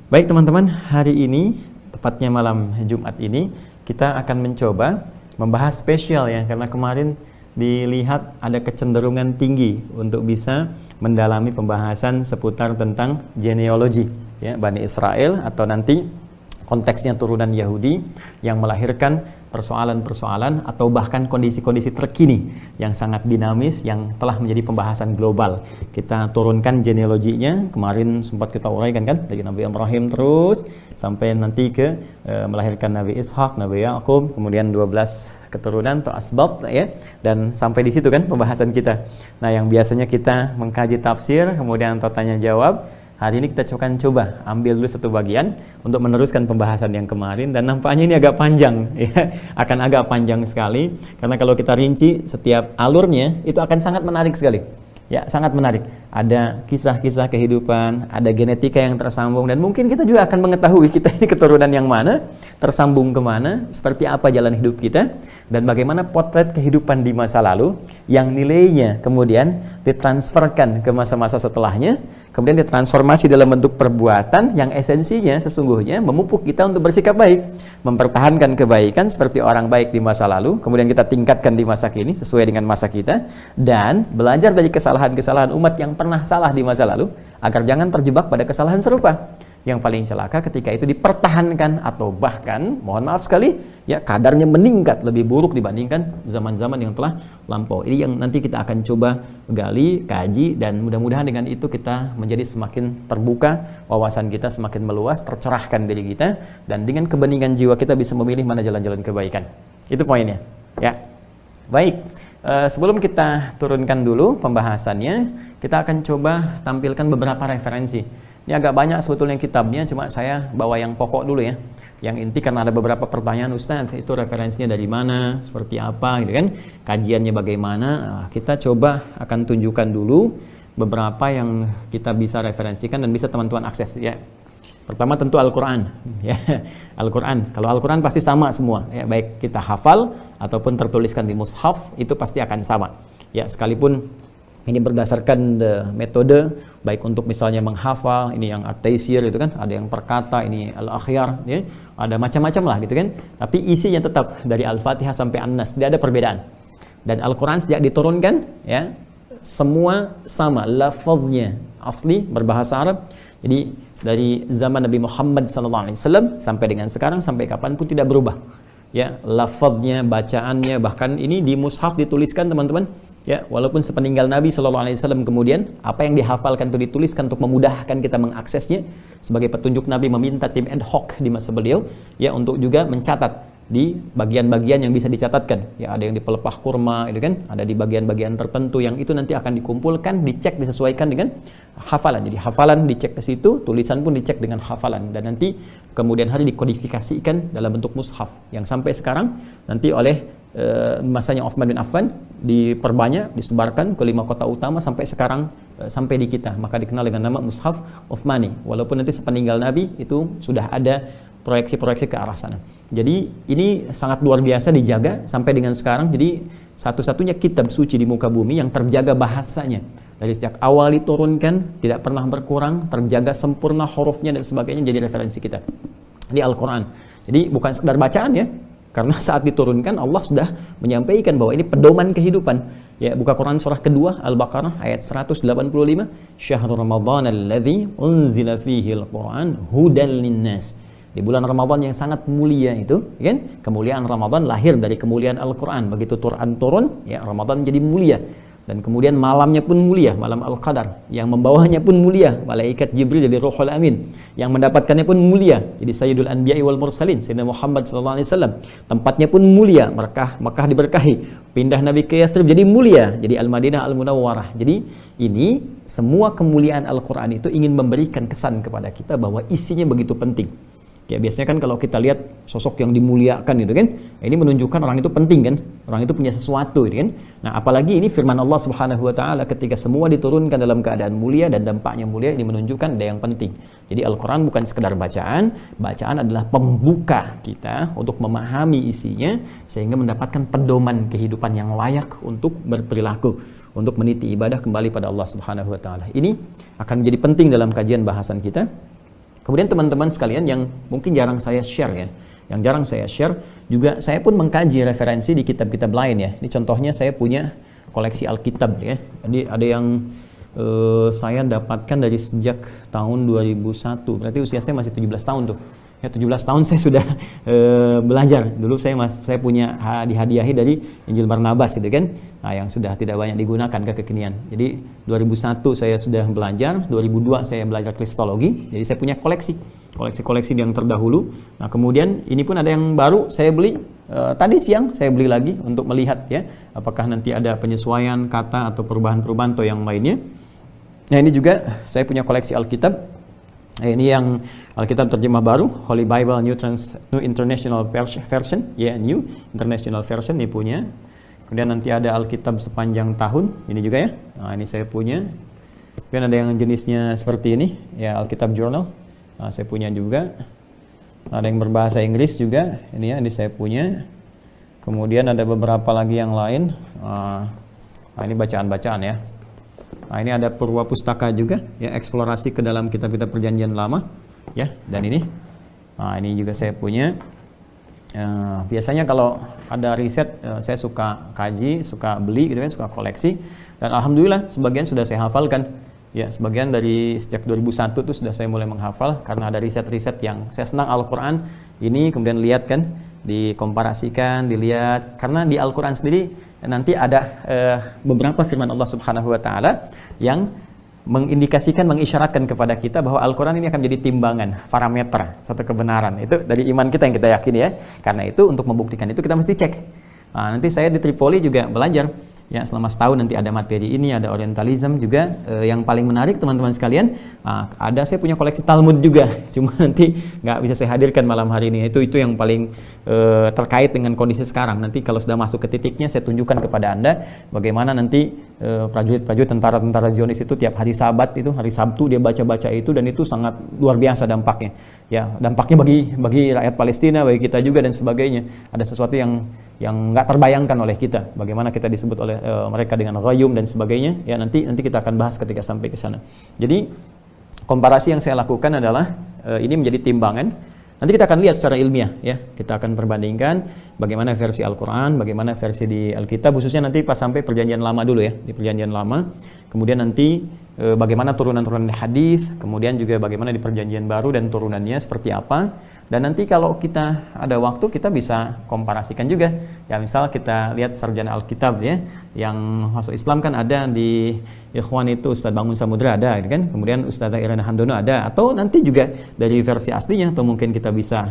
Baik teman-teman, hari ini, tepatnya malam Jumat ini, kita akan mencoba membahas spesial ya, karena kemarin dilihat ada kecenderungan tinggi untuk bisa mendalami pembahasan seputar tentang genealogi ya, Bani Israel atau nanti konteksnya turunan Yahudi yang melahirkan persoalan-persoalan atau bahkan kondisi-kondisi terkini yang sangat dinamis yang telah menjadi pembahasan global. Kita turunkan genealoginya, kemarin sempat kita uraikan kan, dari Nabi Ibrahim terus sampai nanti ke melahirkan Nabi Ishak, Nabi Yakub, kemudian 12 keturunan atau asbab ya, dan sampai di situ kan pembahasan kita. Nah, yang biasanya kita mengkaji tafsir kemudian atau tanya jawab, hari ini kita akan coba ambil dulu satu bagian untuk meneruskan pembahasan yang kemarin, dan nampaknya ini agak panjang ya, akan agak panjang sekali karena kalau kita rinci setiap alurnya itu akan sangat menarik sekali. Ya, sangat menarik. Ada kisah-kisah kehidupan, ada genetika yang tersambung, dan mungkin kita juga akan mengetahui kita ini keturunan yang mana, tersambung kemana, seperti apa jalan hidup kita, dan bagaimana potret kehidupan di masa lalu yang nilainya kemudian ditransferkan ke masa-masa setelahnya, kemudian ditransformasi dalam bentuk perbuatan yang esensinya sesungguhnya memupuk kita untuk bersikap baik, mempertahankan kebaikan seperti orang baik di masa lalu, kemudian kita tingkatkan di masa kini sesuai dengan masa kita, dan belajar dari kesalahan umat yang pernah salah di masa lalu agar jangan terjebak pada kesalahan serupa. Yang paling celaka ketika itu dipertahankan atau bahkan, mohon maaf sekali, ya kadarnya meningkat lebih buruk dibandingkan zaman-zaman yang telah lampau. Ini yang nanti kita akan coba gali, kaji, dan mudah-mudahan dengan itu kita menjadi semakin terbuka, wawasan kita semakin meluas, tercerahkan diri kita, dan dengan kebeningan jiwa kita bisa memilih mana jalan-jalan kebaikan. Itu poinnya. Ya, baik. Sebelum kita turunkan dulu pembahasannya, kita akan coba tampilkan beberapa referensi. Ini agak banyak sebetulnya kitabnya, cuma saya bawa yang pokok dulu ya. Yang inti karena ada beberapa pertanyaan, Ustaz, itu referensinya dari mana, seperti apa gitu kan, kajiannya bagaimana. Kita coba akan tunjukkan dulu beberapa yang kita bisa referensikan dan bisa teman-teman akses ya. Pertama tentu Al-Quran ya. Al-Quran, kalau Al-Quran pasti sama semua ya, baik kita hafal ataupun tertuliskan di mushaf itu pasti akan sama ya, sekalipun ini berdasarkan metode baik untuk misalnya menghafal, ini yang at-taysir itu kan, ada yang perkata, ini al-akhyar ya, ada macam-macam lah gitu kan, tapi isinya tetap dari Al-Fatihah sampai An-Nas, tidak ada perbedaan. Dan Al-Quran sejak diturunkan ya, semua sama lafaznya, asli berbahasa Arab. Jadi dari zaman Nabi Muhammad SAW sampai dengan sekarang, sampai kapanpun tidak berubah ya, lafadznya, bacaannya, bahkan ini di mushaf dituliskan teman-teman ya, walaupun sepeninggal Nabi SAW kemudian apa yang dihafalkan itu dituliskan untuk memudahkan kita mengaksesnya. Sebagai petunjuk Nabi meminta tim ad hoc di masa beliau ya untuk juga mencatat di bagian-bagian yang bisa dicatatkan ya, ada yang di pelepah kurma itu kan, ada di bagian-bagian tertentu yang itu nanti akan dikumpulkan, dicek, disesuaikan dengan hafalan. Jadi hafalan dicek ke situ, tulisan pun dicek dengan hafalan, dan nanti kemudian hari dikodifikasikan dalam bentuk mushaf yang sampai sekarang nanti oleh masanya Utsman bin Affan diperbanyak, disebarkan ke 5 kota utama sampai sekarang sampai di kita, maka dikenal dengan nama Mushaf Utsmani, walaupun nanti sepeninggal Nabi itu sudah ada proyeksi-proyeksi ke arah sana. Jadi ini sangat luar biasa dijaga sampai dengan sekarang. Jadi satu-satunya kitab suci di muka bumi yang terjaga bahasanya dari sejak awal diturunkan, tidak pernah berkurang, terjaga sempurna hurufnya dan sebagainya, jadi referensi kita di Al-Quran. Jadi bukan sekedar bacaan ya, karena saat diturunkan Allah sudah menyampaikan bahwa ini pedoman kehidupan ya. Buka Quran surah kedua Al-Baqarah ayat 185, Syahrul Ramadan alladzi unzila fihi al-Quran hudan linnas. Di bulan Ramadan yang sangat mulia itu kan, kemuliaan Ramadan lahir dari kemuliaan Al-Quran. Begitu Quran turun ya, Ramadan jadi mulia, dan kemudian malamnya pun mulia, malam Al-Qadar, yang membawanya pun mulia, malaikat Jibril jadi Ruhul Amin, yang mendapatkannya pun mulia, jadi Sayyidul Anbiya'i wal Mursalin, Sayyidina Muhammad SAW. Tempatnya pun mulia, Makkah diberkahi, pindah Nabi ke Yathrib jadi mulia, jadi Al-Madinah Al-Munawwarah. Jadi ini semua kemuliaan Al-Quran itu ingin memberikan kesan kepada kita bahwa isinya begitu penting. Ya, biasanya kan kalau kita lihat sosok yang dimuliakan gitu kan, ini menunjukkan orang itu penting kan, orang itu punya sesuatu gitu kan. Nah, apalagi ini firman Allah Subhanahu wa taala ketika semua diturunkan dalam keadaan mulia dan dampaknya mulia, ini menunjukkan ada yang penting. Jadi Al-Quran bukan sekedar bacaan, bacaan adalah pembuka kita untuk memahami isinya sehingga mendapatkan pedoman kehidupan yang layak untuk berperilaku, untuk meniti ibadah kembali pada Allah Subhanahu wa taala. Ini akan menjadi penting dalam kajian bahasan kita. Kemudian teman-teman sekalian yang mungkin jarang saya share ya, yang jarang saya share juga, saya pun mengkaji referensi di kitab-kitab lain ya. Ini contohnya saya punya koleksi Alkitab ya. Jadi ada yang saya dapatkan dari sejak tahun 2001, berarti usia saya masih 17 tahun tuh. Ya 17 tahun saya sudah belajar. Dulu saya punya dihadiahi dari Injil Barnabas gitu kan. Nah, yang sudah tidak banyak digunakan kekinian. Jadi 2001 saya sudah belajar, 2002 saya belajar kristologi. Jadi saya punya koleksi yang terdahulu. Nah, kemudian ini pun ada yang baru saya beli tadi siang, saya beli lagi untuk melihat ya apakah nanti ada penyesuaian kata atau perubahan-perubahan atau yang lainnya. Nah, ini juga saya punya koleksi Alkitab. Ini yang Alkitab terjemah baru, Holy Bible New International Version, ya New International Version ini punya. Kemudian nanti ada Alkitab sepanjang tahun, ini juga ya. Nah, ini saya punya. Kemudian ada yang jenisnya seperti ini, ya Alkitab Journal. Nah, saya punya juga. Ada yang berbahasa Inggris juga, ini ya, ini saya punya. Kemudian ada beberapa lagi yang lain. Nah, ini bacaan-bacaan ya. Nah, ini ada Purwa Pustaka juga ya, eksplorasi ke dalam kitab-kitab perjanjian lama ya, dan ini. Nah, ini juga saya punya. Biasanya kalau ada riset saya suka kaji, suka beli gitu kan, suka koleksi, dan alhamdulillah sebagian sudah saya hafalkan. Ya, sebagian dari sejak 2001 itu sudah saya mulai menghafal karena ada riset-riset yang saya senang Al-Qur'an ini, kemudian lihat kan, dikomparasikan, dilihat, karena di Al-Qur'an sendiri nanti ada beberapa firman Allah Subhanahu wa taala yang mengindikasikan, mengisyaratkan kepada kita bahwa Al-Qur'an ini akan menjadi timbangan, parameter satu kebenaran. Itu dari iman kita yang kita yakini ya. Karena itu untuk membuktikan itu kita mesti cek. Nah, nanti saya di Tripoli juga belajar ya, selama setahun nanti ada materi ini, ada Orientalism juga. Yang paling menarik teman-teman sekalian, saya punya koleksi Talmud juga, cuma nanti nggak bisa saya hadirkan malam hari ini. Itu yang paling terkait dengan kondisi sekarang. Nanti kalau sudah masuk ke titiknya, saya tunjukkan kepada Anda bagaimana nanti prajurit-prajurit tentara Zionis itu tiap hari Sabat itu, hari Sabtu dia baca-baca itu, dan itu sangat luar biasa dampaknya. Ya, dampaknya bagi rakyat Palestina, bagi kita juga dan sebagainya. Ada sesuatu yang nggak terbayangkan oleh kita, bagaimana kita disebut oleh mereka dengan ghayyum dan sebagainya. Ya, nanti kita akan bahas ketika sampai ke sana. Jadi komparasi yang saya lakukan adalah ini menjadi timbangan. Nanti kita akan lihat secara ilmiah ya. Kita akan perbandingkan bagaimana versi Al-Qur'an, bagaimana versi di Alkitab, khususnya nanti pas sampai perjanjian lama dulu ya, di perjanjian lama. Kemudian nanti bagaimana turunan-turunan hadis, kemudian juga bagaimana di perjanjian baru dan turunannya seperti apa. Dan nanti kalau kita ada waktu, kita bisa komparasikan juga. Ya, misal kita lihat sarjana Alkitab ya, yang masuk Islam kan ada di Ikhwan itu Ustadz Bangun Samudra ada kan, kemudian Ustadzah Irena Handono ada, atau nanti juga dari versi aslinya, atau mungkin kita bisa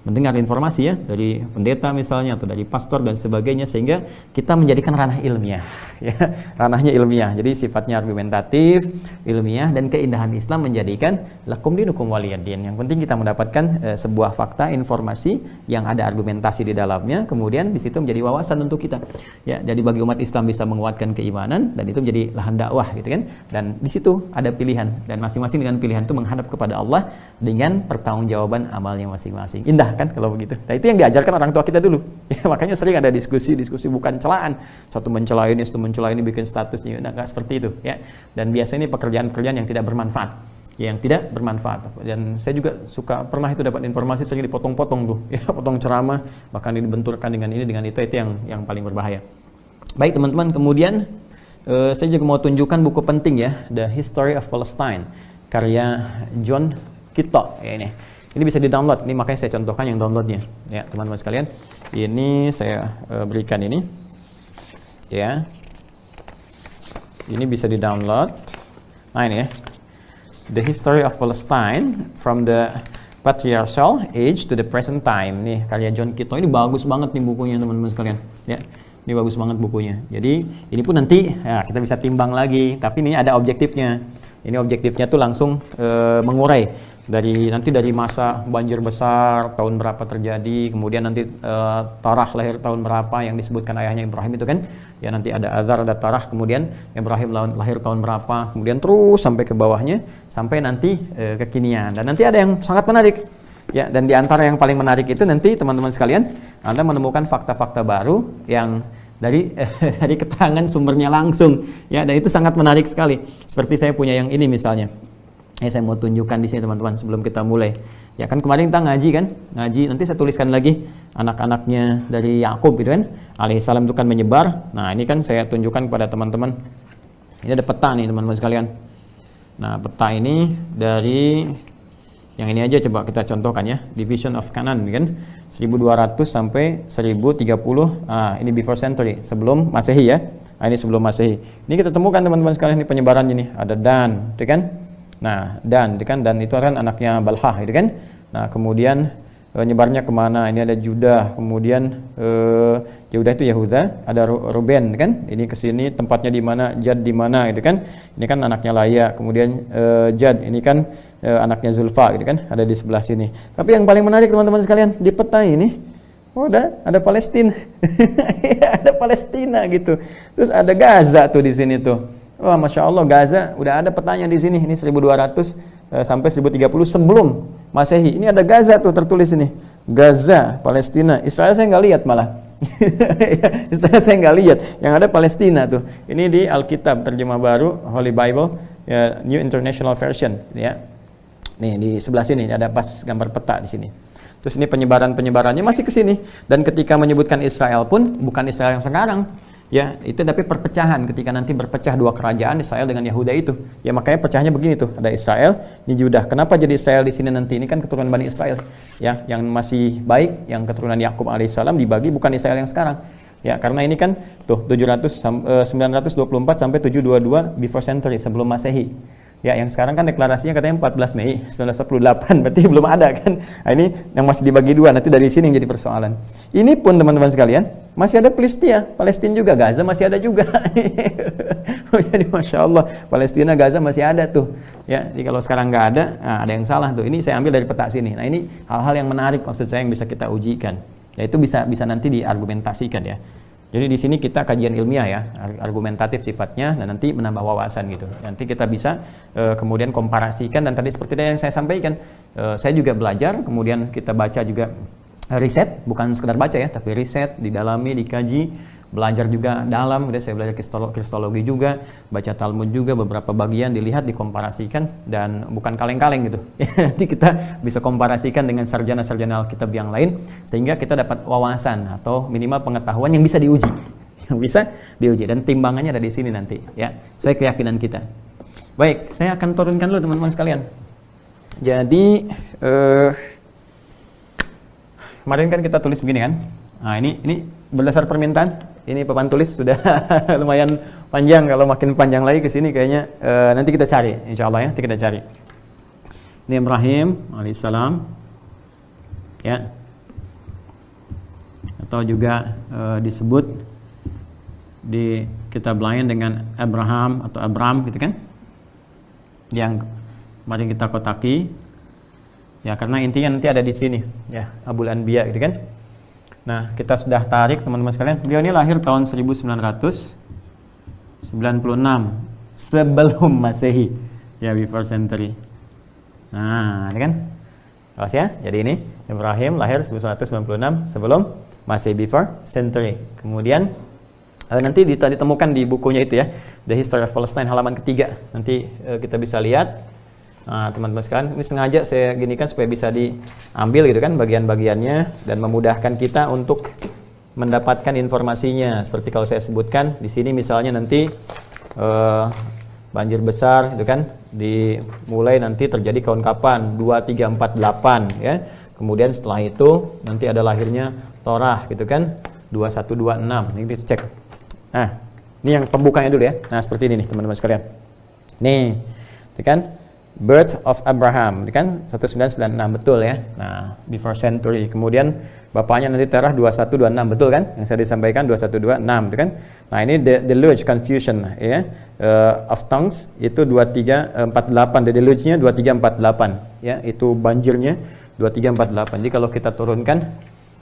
mendengar informasi ya dari pendeta misalnya, atau dari pastor dan sebagainya, sehingga kita menjadikan ranah ilmiah ya, ranahnya ilmiah. Jadi sifatnya argumentatif, ilmiah, dan keindahan Islam menjadikan lakum dinukum waliyadin. Yang penting kita mendapatkan sebuah fakta, informasi yang ada argumentasi di dalamnya, kemudian di situ menjadi wawasan untuk kita. Ya, jadi bagi umat Islam bisa menguatkan keimanan, dan itu menjadi lahan dakwah gitu kan. Dan di situ ada pilihan, dan masing-masing dengan pilihan itu menghadap kepada Allah dengan pertanggungjawaban amalnya masing-masing. Indah kan kalau begitu. Nah, itu yang diajarkan orang tua kita dulu. Ya, makanya sering ada diskusi bukan celaan. Satu mencela ini, satu mencela ini, bikin statusnya. Nah, nggak seperti itu ya. Dan biasanya ini pekerjaan-pekerjaan yang tidak bermanfaat. Yang tidak bermanfaat. Dan saya juga pernah itu dapat informasi sering dipotong-potong tuh ya, potong ceramah, bahkan dibenturkan dengan ini dengan itu yang paling berbahaya. Baik teman-teman, kemudian saya juga mau tunjukkan buku penting ya, The History of Palestine, karya John Kitto ya. Ini bisa di-download. Ini makanya saya contohkan yang downloadnya ya, teman-teman sekalian. Ini saya berikan ini ya. Ini bisa di-download. Nah, ini ya, The History of Palestine from the Patriarchal Age to the Present Time. Nih, karya John Kitto. Ini bagus banget nih bukunya teman-teman sekalian. Ya, ini bagus banget bukunya. Jadi ini pun nanti ya, kita bisa timbang lagi. Tapi ini ada objektifnya. Ini objektifnya tuh langsung mengurai dari masa banjir besar tahun berapa terjadi, kemudian nanti Tarah lahir tahun berapa yang disebutkan ayahnya Ibrahim itu kan. Ya, nanti ada Azar, ada Tarah, kemudian Ibrahim lahir tahun berapa, kemudian terus sampai ke bawahnya sampai nanti kekinian. Dan nanti ada yang sangat menarik ya, dan di antara yang paling menarik itu nanti teman-teman sekalian, Anda menemukan fakta-fakta baru yang dari keterangan sumbernya langsung ya, dan itu sangat menarik sekali. Seperti saya punya yang ini misalnya. Saya mau tunjukkan di sini teman-teman sebelum kita mulai. Ya kan kemarin kita ngaji kan, ngaji nanti saya tuliskan lagi anak-anaknya dari Yakub gitu kan, alaihissalam itu kan menyebar. Nah ini kan saya tunjukkan kepada teman-teman. Ini ada peta nih teman-teman sekalian. Nah peta ini dari yang ini aja coba kita contohkan ya, division of Canaan kan 1200 sampai 1030. Ini before century, sebelum Masehi ya. Ini sebelum Masehi. Ini kita temukan teman-teman sekalian, ini penyebarannya nih. Ada Dan, gitu kan? Nah, Dan itu kan anaknya Balhah, gitu kan? Nah, kemudian nyebarnya kemana? Ini ada Judah, kemudian Judah itu Yahuda, ada Ruben, kan? Ini ke sini tempatnya di mana? Jad di mana, gitu kan? Ini kan anaknya Laya, kemudian Jad, ini kan anaknya Zulfa, gitu kan? Ada di sebelah sini. Tapi yang paling menarik teman-teman sekalian di peta ini, ada Palestina, ada Palestina gitu. Terus ada Gaza tuh di sini tuh. Wah, Masya Allah, Gaza udah ada petanya di sini. Ini 1200 sampai 1030 sebelum Masehi. Ini ada Gaza tuh tertulis ini. Gaza, Palestina. Israel saya nggak lihat malah. Israel saya nggak lihat. Yang ada Palestina tuh. Ini di Alkitab terjemah baru, Holy Bible, ya, New International Version. Ya. Nih di sebelah sini ada pas gambar peta di sini. Terus ini penyebarannya masih ke sini. Dan ketika menyebutkan Israel pun bukan Israel yang sekarang. Ya, itu tapi perpecahan ketika nanti berpecah dua kerajaan Israel dengan Yahuda itu. Ya makanya pecahnya begini tuh, ada Israel, ini Judah. Kenapa jadi Israel di sini nanti? Ini kan keturunan Bani Israel. Ya, yang masih baik, yang keturunan Yakub alaihissalam dibagi bukan Israel yang sekarang. Ya, karena ini kan tuh 924 sampai 722 before century sebelum Masehi. Ya, yang sekarang kan deklarasinya katanya 14 Mei 1948, berarti belum ada kan. Nah, ini yang masih dibagi dua, nanti dari sini yang jadi persoalan. Ini pun teman-teman sekalian, masih ada Palestina juga, Gaza masih ada juga. Jadi Masya Allah, Palestina, Gaza masih ada tuh. Ya, jadi kalau sekarang nggak ada, ada yang salah tuh. Ini saya ambil dari peta sini. Nah ini hal-hal yang menarik maksud saya yang bisa kita ujikan. Ya itu bisa nanti diargumentasikan ya. Jadi di sini kita kajian ilmiah ya, argumentatif sifatnya, dan nanti menambah wawasan gitu. Nanti kita bisa kemudian komparasikan, dan tadi seperti yang saya sampaikan, saya juga belajar, kemudian kita baca juga riset, bukan sekedar baca ya, tapi riset, didalami, dikaji, belajar juga dalam. Saya belajar kristologi juga, baca Talmud juga, beberapa bagian dilihat, dikomparasikan, dan bukan kaleng-kaleng gitu. Nanti kita bisa komparasikan dengan sarjana-sarjana Alkitab yang lain, sehingga kita dapat wawasan atau minimal pengetahuan yang bisa diuji, dan timbangannya ada di sini nanti, ya, sesuai keyakinan kita. Baik, saya akan turunkan dulu teman-teman sekalian. Jadi kemarin kan kita tulis begini kan. Nah, ini berdasar permintaan. Ini papan tulis sudah lumayan panjang. Kalau makin panjang lagi ke sini kayaknya nanti kita cari, insya Allah ya. Nanti kita cari. Ini Ibrahim alaihissalam, ya. Atau juga disebut di kitab lain dengan Abraham atau Abram, gitu kan? Yang kemarin kita kotaki. Ya, karena intinya nanti ada di sini, ya, Abul Anbiya, gitu kan? Nah, kita sudah tarik teman-teman sekalian. Beliau ini lahir tahun 1996 sebelum Masehi, ya, before century. Nah, ini kan? Awas ya. Jadi ini Ibrahim lahir 1996 sebelum Masehi, before century. Kemudian nanti ditemukan di bukunya itu ya, The History of Palestine, halaman ketiga. Nanti kita bisa lihat. Nah, teman-teman sekalian, ini sengaja saya ginikan supaya bisa diambil gitu kan bagian-bagiannya, dan memudahkan kita untuk mendapatkan informasinya. Seperti kalau saya sebutkan di sini misalnya nanti banjir besar itu kan dimulai nanti terjadi tahun kapan? 2348 ya. Kemudian setelah itu nanti ada lahirnya Torah gitu kan, 2126. Ini dicek. Nah, ini yang pembukanya dulu ya. Nah, seperti ini nih teman-teman sekalian. Nih, itu kan birth of Abraham, kan 1996, betul ya. Nah, before century. Kemudian bapaknya nanti Terah 2126, betul kan? Yang saya disampaikan 2126, kan? Nah, ini the deluge confusion ya. Of tongues itu 2348, the deluge-nya 2348 ya. Itu banjirnya 2348. Jadi kalau kita turunkan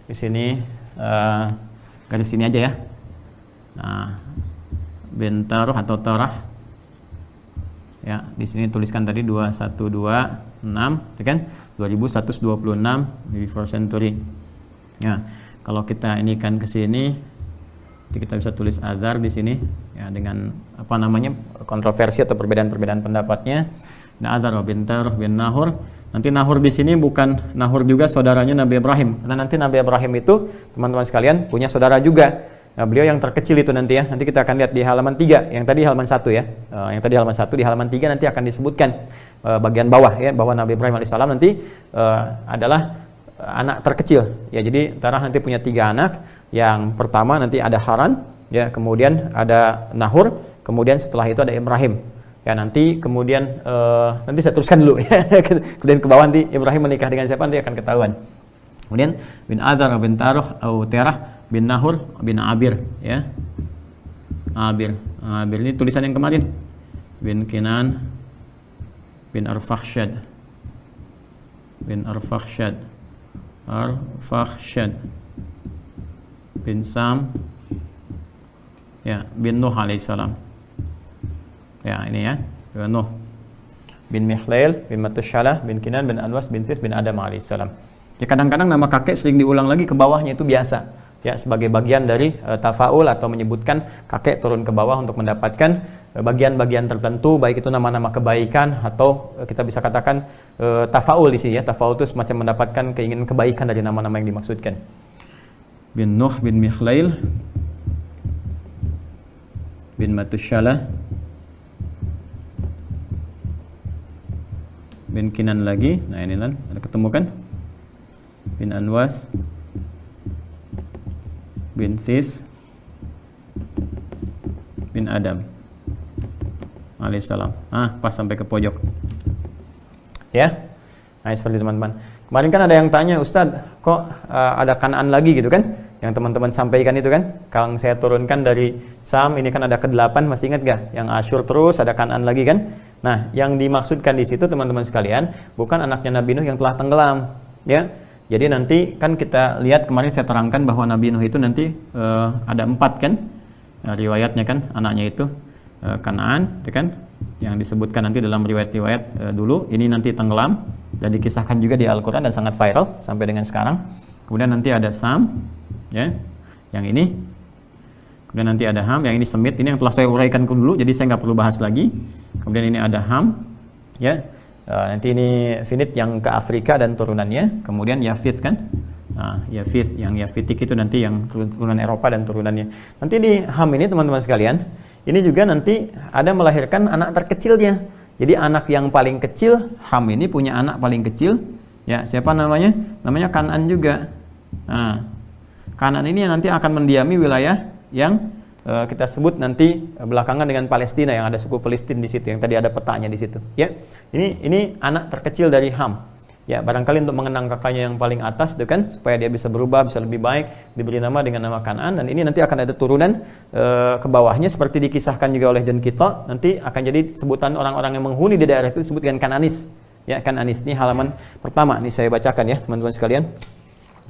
di sini garis sini aja ya. Nah, Bentaruh atau Terah. Ya, di sini tuliskan tadi 2126, ya kan? 2126 before century. Ya, kalau kita ini kan ke sini, kita bisa tulis Azar di sini ya, dengan apa namanya? Kontroversi atau perbedaan-perbedaan pendapatnya. bin Adar, bin Tarah, bin Nahur. Nanti Nahur di sini bukan Nahur juga saudaranya Nabi Ibrahim. Karena nanti Nabi Ibrahim itu teman-teman sekalian punya saudara juga. Nah, beliau yang terkecil itu nanti ya. Nanti kita akan lihat di halaman 3. Yang tadi halaman 1 ya. Yang tadi halaman 1, di halaman 3 nanti akan disebutkan bagian bawah ya, bahwa Nabi Ibrahim alaihissalam nanti adalah anak terkecil. Ya, jadi Terah nanti punya 3 anak. Yang pertama nanti ada Haran, ya, kemudian ada Nahur, kemudian setelah itu ada Ibrahim. Ya, nanti kemudian nanti saya teruskan dulu ya. Kemudian ke bawah nanti Ibrahim menikah dengan siapa nanti akan ketahuan. Kemudian bin Adar bin Taruh atau Terah bin Nahur bin Abir ya. Abir ini tulisan yang kemarin. Bin Kinan bin Arfakhshad bin Sam ya, bin Nuh alaihissalam. Ya, ini ya, bin Nuh bin Mikhlail bin Matushalah bin Kinan bin Anwas bin Tis bin Adam alaihissalam. Ya, kadang-kadang nama kakek sering diulang lagi ke bawahnya, itu biasa ya, sebagai bagian dari tafaul atau menyebutkan kakek turun ke bawah untuk mendapatkan bagian-bagian tertentu, baik itu nama-nama kebaikan atau kita bisa katakan tafaul di sini ya. Tafaul itu semacam mendapatkan keinginan kebaikan dari nama-nama yang dimaksudkan. Bin Nuh bin Mikhlail bin Matushalah bin Kinan lagi. Nah, ini kan ada ketemu kan? Bin Anwas bin Sis bin Adam alaihissalam. Pas sampai ke pojok ya. Nah, seperti teman-teman kemarin kan ada yang tanya, Ustadz kok ada Kanaan lagi gitu kan, yang teman-teman sampaikan itu kan, kalau saya turunkan dari Sam ini kan ada ke-8, masih ingat gak? Yang Asyur terus ada Kanaan lagi kan. Nah, yang dimaksudkan di situ teman-teman sekalian bukan anaknya Nabi Nuh yang telah tenggelam ya. Jadi nanti kan kita lihat kemarin saya terangkan bahwa Nabi Nuh itu nanti ada 4 kan riwayatnya kan, anaknya itu Kanaan, ya kan, yang disebutkan nanti dalam riwayat-riwayat dulu. Ini nanti tenggelam dan dikisahkan juga di Al-Quran dan sangat viral sampai dengan sekarang. Kemudian nanti ada Sam, ya, yang ini. Kemudian nanti ada Ham, yang ini Semit. Ini yang telah saya uraikan dulu, jadi saya nggak perlu bahas lagi. Kemudian ini ada Ham, ya. Nanti ini Finit yang ke Afrika dan turunannya. Kemudian Yafith kan. Nah, Yafith, yang Yafitik itu nanti yang turunan Eropa dan turunannya. Nanti di Ham ini teman-teman sekalian, ini juga nanti ada melahirkan anak terkecilnya. Jadi anak yang paling kecil, Ham ini punya anak paling kecil. Ya, siapa namanya? Namanya Kanaan juga. Nah, Kanaan ini nanti akan mendiami wilayah yang kita sebut nanti belakangan dengan Palestina, yang ada suku Palestina di situ, yang tadi ada petanya di situ. Ya, ini anak terkecil dari Ham. Ya, barangkali untuk mengenang kakaknya yang paling atas, itu kan, supaya dia bisa berubah, bisa lebih baik, diberi nama dengan nama Kanaan. Dan ini nanti akan ada turunan ke bawahnya, seperti dikisahkan juga oleh John Kittle. Nanti akan jadi sebutan orang-orang yang menghuni di daerah itu disebut dengan Kananis. Ya, Kananis ini halaman pertama. Ini saya bacakan ya, teman-teman sekalian.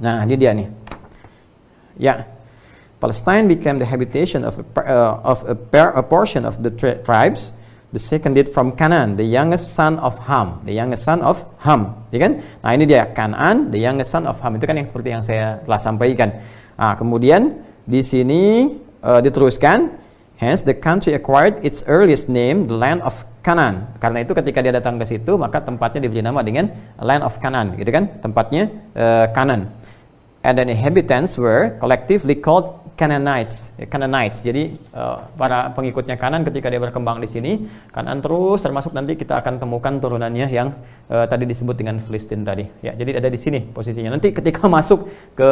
Nah, ini dia nih. Ya. Palestine became the habitation of a portion of the tribes. The second did from Canaan, the youngest son of Ham. The youngest son of Ham, ya kan? Nah, ini dia Kanaan, the youngest son of Ham. Itu kan yang seperti yang saya telah sampaikan. Nah, kemudian di sini diteruskan, hence the country acquired its earliest name, the land of Canaan. Karena itu ketika dia datang ke situ, maka tempatnya diberi nama dengan land of Canaan, gitu kan? Tempatnya Canaan. And the inhabitants were collectively called Canaanites. Jadi para pengikutnya Kanaan ketika dia berkembang di sini, Kanaan terus, termasuk nanti kita akan temukan turunannya yang tadi disebut dengan Filistin tadi. Ya, jadi ada di sini posisinya. Nanti ketika masuk ke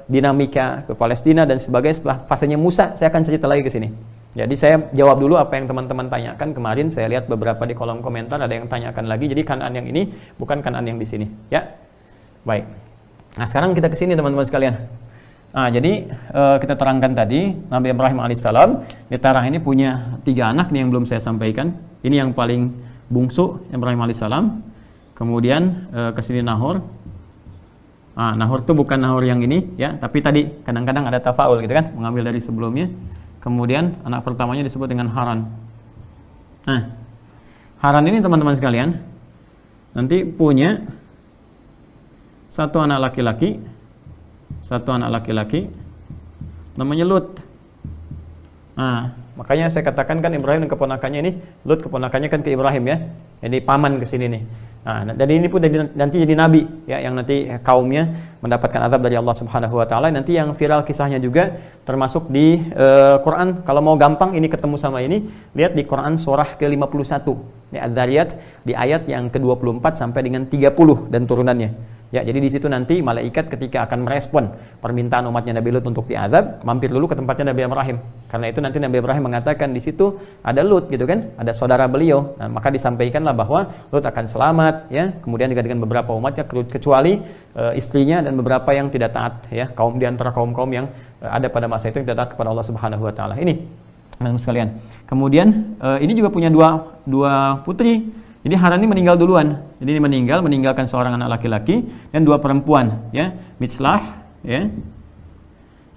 dinamika ke Palestina dan sebagainya setelah fasenya Musa, saya akan cerita lagi ke sini. Jadi saya jawab dulu apa yang teman-teman tanyakan kemarin. Saya lihat beberapa di kolom komentar ada yang tanyakan lagi. Jadi Kanaan yang ini bukan Kanaan yang di sini. Ya, baik. Nah, sekarang kita ke sini teman-teman sekalian. Nah, jadi kita terangkan tadi Nabi Ibrahim alaihissalam di Terah ini punya 3 anak nih yang belum saya sampaikan. Ini yang paling bungsu Ibrahim alaihissalam. Kemudian ke sini Nahor. Nahor itu bukan Nahor yang ini ya, tapi tadi kadang-kadang ada tafaul gitu kan, mengambil dari sebelumnya. Kemudian anak pertamanya disebut dengan Haran. Nah, Haran ini teman-teman sekalian nanti punya satu anak laki-laki namanya Lut. Nah, makanya saya katakan kan Ibrahim dan keponakannya ini, Lut keponakannya kan ke Ibrahim ya. Jadi paman ke sini nih. Nah, dan ini pun nanti jadi nabi ya, yang nanti kaumnya mendapatkan azab dari Allah Subhanahu wa taala. Nanti yang viral kisahnya juga termasuk di Quran. Kalau mau gampang ini ketemu sama ini, lihat di Quran surah ke-51. Ya, Adz-Dzariyat di ayat yang ke-24 sampai dengan 30 dan turunannya. Ya, jadi di situ nanti malaikat ketika akan merespon permintaan umatnya Nabi Lut untuk diazab, mampir dulu ke tempatnya Nabi Ibrahim. Karena itu nanti Nabi Ibrahim mengatakan di situ ada Lut gitu kan, ada saudara beliau. Nah, maka disampaikanlah bahwa Lut akan selamat ya, kemudian juga dengan beberapa umatnya kecuali istrinya dan beberapa yang tidak taat ya, kaum di antara kaum-kaum yang ada pada masa itu yang tidak taat kepada Allah Subhanahu wa taala. Ini teman-teman sekalian. Kemudian ini juga punya dua putri. Jadi Haran ini meninggal duluan. Jadi ini meninggalkan seorang anak laki-laki dan dua perempuan, ya. Mitslah, ya.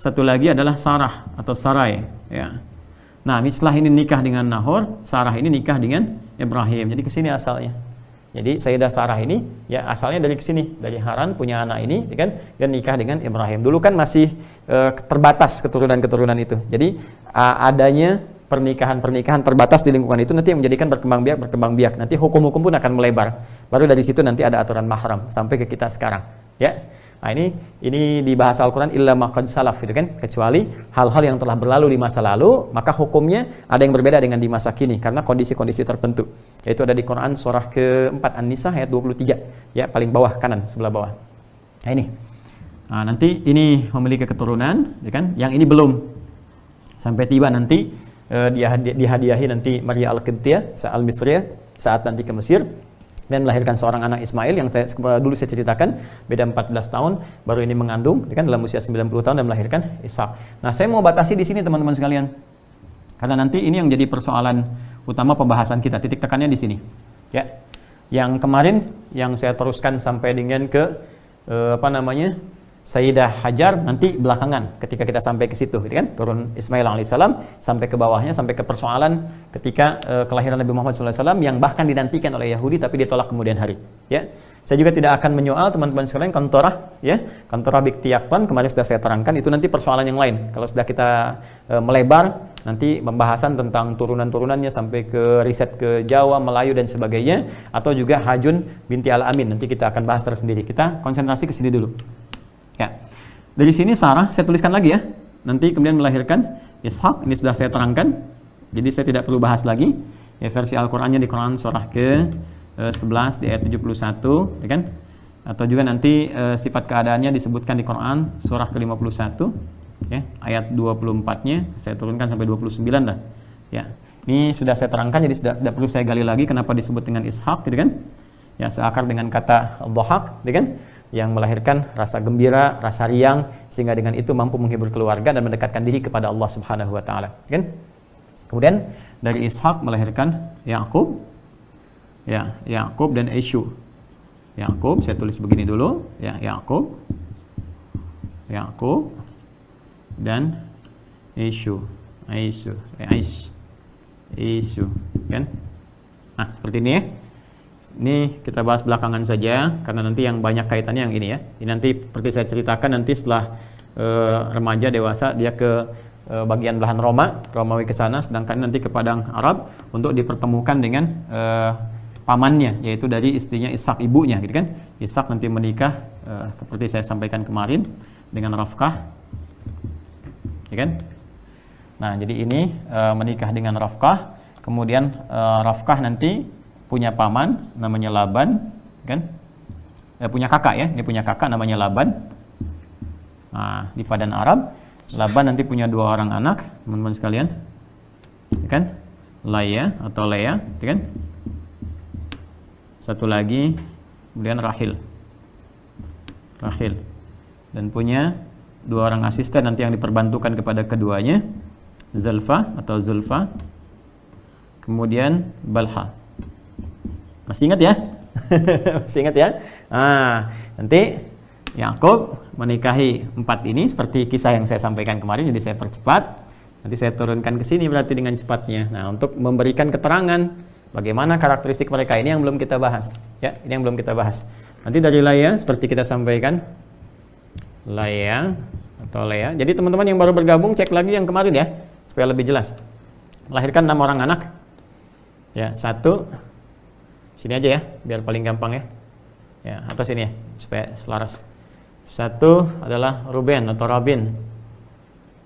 Satu lagi adalah Sarah atau Sarai, ya. Nah, Mitslah ini nikah dengan Nahor, Sarah ini nikah dengan Ibrahim. Jadi ke sini asalnya. Jadi Sayyidah Sarah ini ya asalnya dari sini, dari Haran punya anak ini, kan, dan nikah dengan Ibrahim. Dulu kan masih terbatas keturunan-keturunan itu. Jadi adanya pernikahan terbatas di lingkungan itu nanti yang menjadikan berkembang biak. Nanti hukum-hukum pun akan melebar. Baru dari situ nanti ada aturan mahram sampai ke kita sekarang, ya. Nah, ini di bahasa Al-Qur'an illa ma qad salaf gitu kan, kecuali hal-hal yang telah berlalu di masa lalu, maka hukumnya ada yang berbeda dengan di masa kini karena kondisi-kondisi tertentu. Yaitu ada di Quran surah ke-4 An-Nisa ayat 23, ya, paling bawah kanan sebelah bawah. Nah, ini. Nah, nanti ini memiliki keturunan, ya kan? Yang ini belum. Sampai tiba nanti dihadiahi nanti Maria Al-Qibtiyah Al-Misriyah saat nanti ke Mesir dan melahirkan seorang anak Ismail yang dulu saya ceritakan, beda 14 tahun baru ini mengandung, kan, dalam usia 90 tahun dan melahirkan Ishak. Nah, saya mau batasi di sini teman-teman sekalian, karena nanti ini yang jadi persoalan utama pembahasan kita, titik tekannya di sini, ya. Yang kemarin yang saya teruskan sampai dengan ke Sayyidah Hajar nanti belakangan ketika kita sampai ke situ, gitu kan, turun Ismail alaihissalam sampai ke bawahnya, sampai ke persoalan ketika kelahiran Nabi Muhammad SAW yang bahkan dinantikan oleh Yahudi tapi ditolak kemudian hari, ya. Saya juga tidak akan menyoal teman-teman sekalian kontorah, ya, kontorah Biktiakton kemarin sudah saya terangkan, itu nanti persoalan yang lain. Kalau sudah kita melebar nanti pembahasan tentang turunan-turunannya sampai ke riset ke Jawa, Melayu dan sebagainya, atau juga Hajun binti Al-Amin, nanti kita akan bahas tersendiri. Kita konsentrasi ke sini dulu. Ya, dari sini Sarah saya tuliskan lagi ya. Nanti kemudian melahirkan Ishak, ini sudah saya terangkan. Jadi saya tidak perlu bahas lagi. Ya, versi Al-Qur'annya di Quran surah ke-11 di ayat 71, ya kan? Atau juga nanti sifat keadaannya disebutkan di Quran surah ke-51, ya, ayat 24-nya saya turunkan sampai 29 dah. Ya. Ini sudah saya terangkan, jadi tidak perlu saya gali lagi kenapa disebut dengan Ishak, gitu kan? Ya, seakar dengan kata dhahak, gitu kan? Yang melahirkan rasa gembira, rasa riang, sehingga dengan itu mampu menghibur keluarga dan mendekatkan diri kepada Allah Subhanahu wa taala, kan? Kemudian dari Ishak melahirkan Yakub. Ya, Yakub dan Esau. Yakub saya tulis begini dulu, ya, Yakub dan Esau. Esau, kan? Nah, seperti ini ya. Ini kita bahas belakangan saja karena nanti yang banyak kaitannya yang ini ya. Ini nanti seperti saya ceritakan nanti setelah remaja dewasa dia ke bagian belahan Romawi ke sana, sedangkan nanti ke padang Arab untuk dipertemukan dengan pamannya, yaitu dari istrinya Ishak, ibunya, gitu kan. Ishak nanti menikah seperti saya sampaikan kemarin dengan Rafkah, ya kan. Nah, jadi ini menikah dengan Rafkah, kemudian Rafkah nanti punya paman namanya Laban, kan? Punya kakak ya, ini punya kakak namanya Laban. Nah, di padang Arab Laban nanti punya dua orang anak, teman-teman sekalian, ya kan? Lea atau Lea, ya kan? Satu lagi, kemudian Rahil, dan punya dua orang asisten nanti yang diperbantukan kepada keduanya, Zulfa, kemudian Balha. Masih ingat ya? Masih ingat ya? Nah, nanti Yakub menikahi 4 ini seperti kisah yang saya sampaikan kemarin, jadi saya percepat. Nanti saya turunkan ke sini berarti dengan cepatnya. Nah, untuk memberikan keterangan bagaimana karakteristik mereka ini yang belum kita bahas. Ya, ini yang belum kita bahas. Nanti dari Lea seperti kita sampaikan. Lea. Jadi teman-teman yang baru bergabung cek lagi yang kemarin ya, supaya lebih jelas. Melahirkan 6 orang anak. Ya, 1, Sini aja ya, biar paling gampang ya. Ya, atau sini ya, supaya selaras. Satu adalah Ruben atau Robin.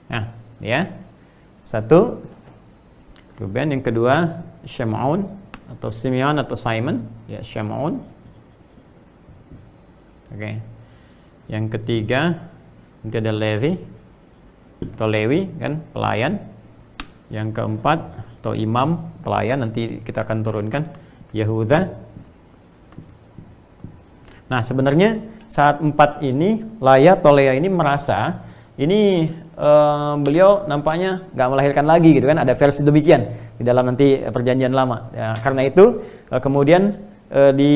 Nah, ya. Satu Ruben, yang kedua Shimon atau Simeon atau Simon, ya Shimon. Oke. Yang ketiga nanti ada Levi atau Lewi kan, pelayan. Yang keempat atau imam, pelayan, nanti kita akan turunkan Yehuda. Nah, sebenarnya saat 4 ini Laya atau Lea ini merasa ini beliau nampaknya nggak melahirkan lagi gitu kan, ada versi demikian di dalam nanti perjanjian lama ya, karena itu kemudian di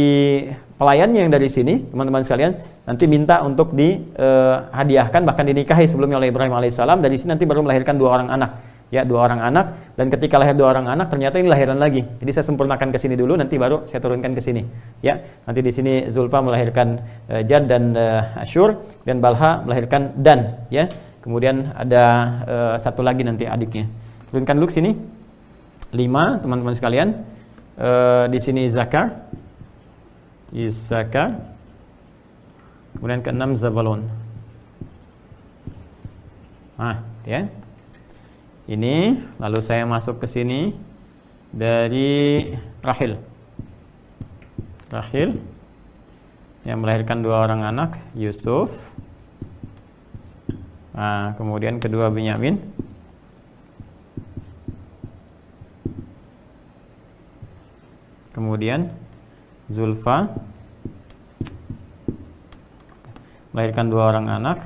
pelayannya yang dari sini teman-teman sekalian nanti minta untuk dihadiahkan bahkan dinikahi sebelumnya oleh Ibrahim alaihissalam. Dari sini nanti baru melahirkan 2 orang anak ya, 2 orang anak, dan ketika lahir 2 orang anak ternyata ini lahiran lagi. Jadi saya sempurnakan ke sini dulu, nanti baru saya turunkan ke sini ya. Nanti di sini Zulfa melahirkan Jad dan Asyur, dan Balha melahirkan Dan ya. Kemudian ada satu lagi nanti adiknya. Turunkan dulu sini 5 teman-teman sekalian. Di sini Zakar, Isakar, kemudian ke-6 Zabalon. Nah ya, ini lalu saya masuk ke sini dari Rahil yang melahirkan 2 orang anak, Yusuf. Nah, kemudian kedua Binyamin, kemudian Zulfa melahirkan 2 orang anak,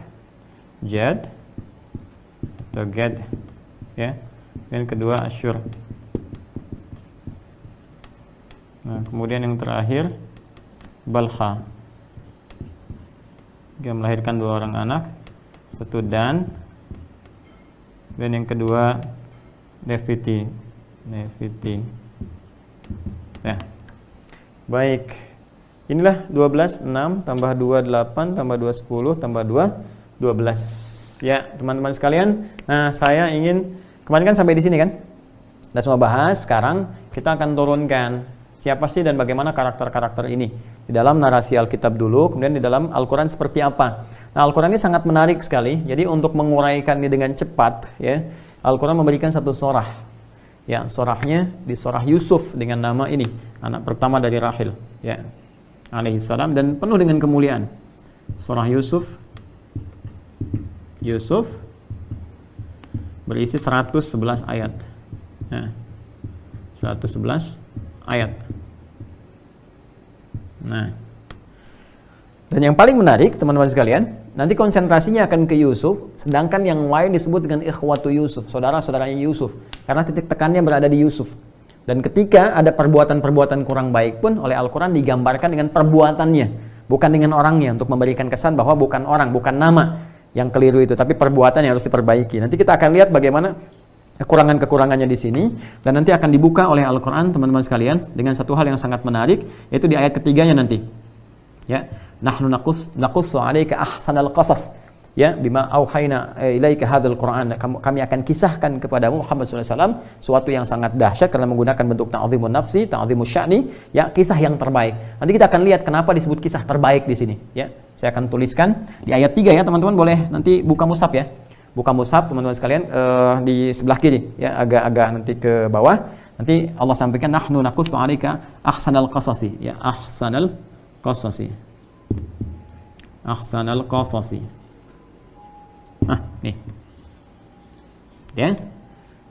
Jad atau Gad ya, dan kedua Asyur. Nah, kemudian yang terakhir Balha, dia melahirkan 2 orang anak, satu Dan yang kedua Neviti ya. Baik, inilah 12, 6 tambah 2, 8 tambah 2, 10 tambah 2, 12 ya teman-teman sekalian. Nah, saya ingin kemarin kan sampai di sini kan, kita semua bahas. Sekarang kita akan turunkan siapa sih dan bagaimana karakter-karakter ini di dalam narasi Alkitab dulu, kemudian di dalam Al-Quran seperti apa. Nah, Al-Quran ini sangat menarik sekali. Jadi untuk menguraikan ini dengan cepat ya, Al-Quran memberikan satu surah ya, surahnya di surah Yusuf dengan nama ini, anak pertama dari Rahil ya alaihissalam, dan penuh dengan kemuliaan. Surah Yusuf berisi 111 ayat ya, 111 ayat. Nah, dan yang paling menarik teman-teman sekalian, nanti konsentrasinya akan ke Yusuf, sedangkan yang lain disebut dengan ikhwatu Yusuf, saudara-saudaranya Yusuf, karena titik tekannya berada di Yusuf. Dan ketika ada perbuatan-perbuatan kurang baik pun oleh Al-Quran digambarkan dengan perbuatannya, bukan dengan orangnya, untuk memberikan kesan bahwa bukan orang, bukan nama yang keliru itu, tapi perbuatan yang harus diperbaiki. Nanti kita akan lihat bagaimana kekurangan-kekurangannya di sini, dan nanti akan dibuka oleh Al-Quran teman-teman sekalian dengan satu hal yang sangat menarik, yaitu di ayat ketiganya nanti ya, nahnu naqussu 'alaika ahsanal qasas ya bima auhayna ilaika hadzal Qur'an. Kami akan kisahkan kepadamu Muhammad SAW suatu yang sangat dahsyat karena menggunakan bentuk ta'zimun nafsi, ta'zimus sya'ni ya, kisah yang terbaik. Nanti kita akan lihat kenapa disebut kisah terbaik di sini ya. Saya akan tuliskan di ayat 3 ya, teman-teman boleh nanti buka mushaf ya. Buka mushaf teman-teman sekalian di sebelah kiri ya, agak-agak nanti ke bawah. Nanti Allah sampaikan nahnu naqussu 'alaika ahsanal qasasi ya, ahsanal qasasi. Nah, nih. Ya.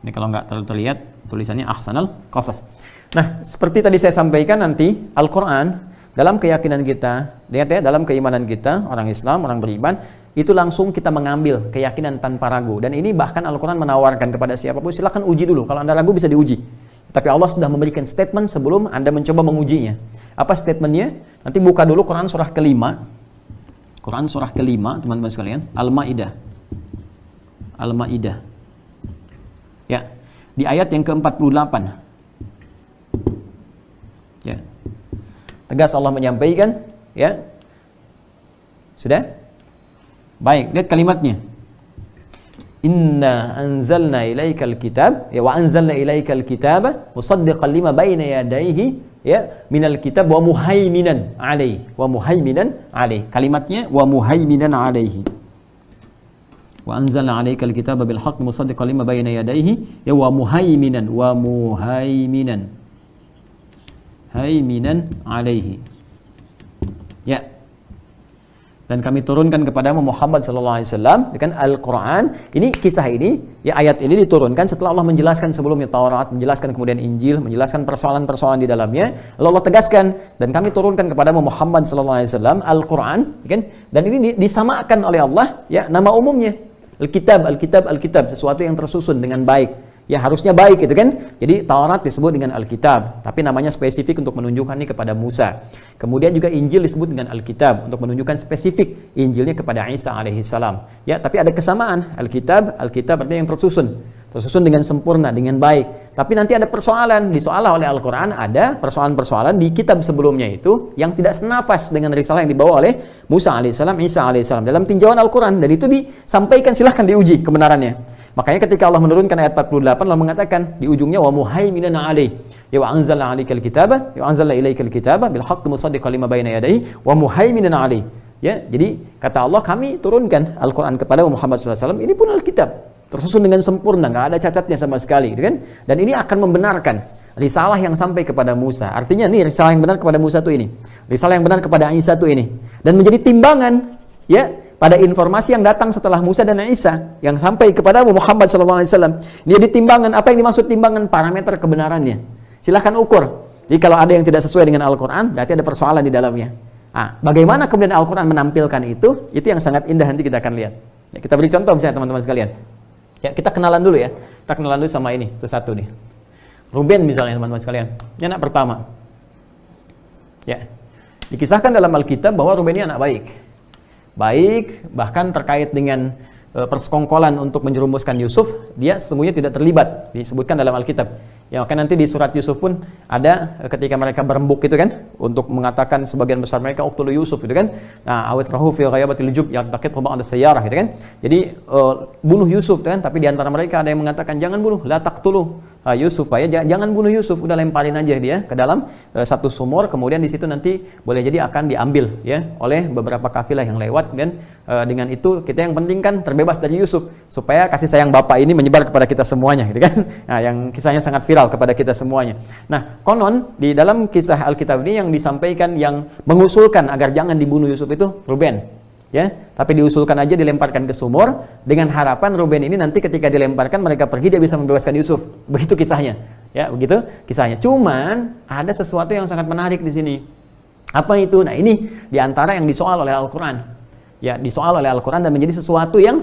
Ini kalau nggak terlalu terlihat tulisannya ahsanal qasas. Nah, seperti tadi saya sampaikan, nanti Al-Qur'an dalam keyakinan kita, lihat ya, dalam keimanan kita, orang Islam, orang beriman, itu langsung kita mengambil keyakinan tanpa ragu. Dan ini bahkan Al-Quran menawarkan kepada siapapun, silakan uji dulu. Kalau Anda ragu bisa diuji. Tapi Allah sudah memberikan statement sebelum Anda mencoba mengujinya. Apa statementnya? Nanti buka dulu Quran surah kelima. Quran surah kelima, teman-teman sekalian. Al-Ma'idah. Ya, di ayat yang ke-48. Ya. Tegas Allah menyampaikan, ya. Sudah? Baik, lihat kalimatnya. Inna anzalna ilaikal kitab, ya wa anzalna ilaikal kitaba musaddiqan lima baina yadayhi, ya minal kitab wa muhaiminan alaihi, wa muhaiminan alaihi. Kalimatnya wa muhaiminan alaihi. Wa anzalna alaikal kitaba bil haqq musaddiqan lima baina yadayhi, ya wa muhaiminan haiminan alaihi. Ya. Dan kami turunkan kepada Muhammad sallallahu alaihi wasallam dengan Al-Qur'an. Ini kisah ini, ya ayat ini diturunkan setelah Allah menjelaskan sebelumnya Taurat, menjelaskan kemudian Injil, menjelaskan persoalan-persoalan di dalamnya. Lalu Allah tegaskan, dan kami turunkan kepada Muhammad sallallahu alaihi wasallam Al-Qur'an, kan? Dan ini disamakan oleh Allah, ya nama umumnya. Alkitab, sesuatu yang tersusun dengan baik. Ya harusnya baik gitu kan. Jadi Taurat disebut dengan Alkitab, tapi namanya spesifik untuk menunjukkan ini kepada Musa. Kemudian juga Injil disebut dengan Alkitab untuk menunjukkan spesifik Injilnya kepada Isa alaihissalam. Ya, tapi ada kesamaan. Alkitab artinya yang tersusun dengan sempurna, dengan baik. Tapi nanti ada persoalan, disoal oleh Al-Quran, ada persoalan-persoalan di kitab sebelumnya itu yang tidak senafas dengan risalah yang dibawa oleh Musa alaihissalam, Isa alaihissalam dalam tinjauan Al-Quran, dan itu disampaikan, silahkan diuji kebenarannya. Makanya ketika Allah menurunkan ayat 48, Allah mengatakan di ujungnya wa muhaiminan alaih, ya wa anzalna alaikal kitaba, ya anzalna ilaikal kitaba bil haqqi musaddiqan lima baina yadayhi wa muhaiminan alaih. Ya, jadi kata Allah, kami turunkan Al-Quran kepada Muhammad SAW, ini pun Alkitab, tersusun dengan sempurna, nggak ada cacatnya sama sekali, gitu kan? Dan ini akan membenarkan risalah yang sampai kepada Musa. Artinya nih risalah yang benar kepada Musa tuh ini, risalah yang benar kepada Isa tuh ini, dan menjadi timbangan, ya, pada informasi yang datang setelah Musa dan Isa yang sampai kepada Muhammad SAW. Dia ditimbangan, apa yang dimaksud timbangan? Parameter kebenarannya. Silahkan ukur. Jadi kalau ada yang tidak sesuai dengan Al-Quran, berarti ada persoalan di dalamnya. Bagaimana kemudian Al-Quran menampilkan itu yang sangat indah, nanti kita akan lihat. Ya, kita beri contoh misalnya teman-teman sekalian. Ya, kita kenalan dulu ya. Kita kenalan dulu sama ini, itu satu nih. Ruben misalnya teman-teman sekalian. Ini anak pertama. Ya. Dikisahkan dalam Alkitab bahwa Ruben ini anak baik, bahkan terkait dengan persekongkolan untuk menjerumuskan Yusuf, dia sesungguhnya tidak terlibat, disebutkan dalam Alkitab. Ya, maka nanti di surat Yusuf pun ada ketika mereka berembuk itu kan, untuk mengatakan sebagian besar mereka uqtulu Yusuf itu kan. Nah, awit rahu fi ghayabatil jub yaqtaqit huma ada sayyarah gitu kan. Jadi bunuh Yusuf kan, tapi di antara mereka ada yang mengatakan jangan bunuh, la taqtulu Yusuf, ya jangan bunuh Yusuf, udah lemparin aja dia ke dalam satu sumur, kemudian di situ nanti boleh jadi akan diambil ya oleh beberapa kafilah yang lewat, dan dengan itu kita yang penting kan terbebas dari Yusuf, supaya kasih sayang bapak ini menyebar kepada kita semuanya gitu kan. Nah, yang kisahnya sangat viral kepada kita semuanya. Nah, konon di dalam kisah Alkitab ini yang disampaikan, yang mengusulkan agar jangan dibunuh Yusuf itu Ruben, ya. Tapi diusulkan aja dilemparkan ke sumur dengan harapan Ruben ini nanti ketika dilemparkan mereka pergi, dia bisa membebaskan Yusuf. Begitu kisahnya, ya, begitu kisahnya. Cuman ada sesuatu yang sangat menarik di sini. Apa itu? Nah, ini diantara yang disoal oleh Al-Quran. Ya, disoal oleh Al-Quran dan menjadi sesuatu yang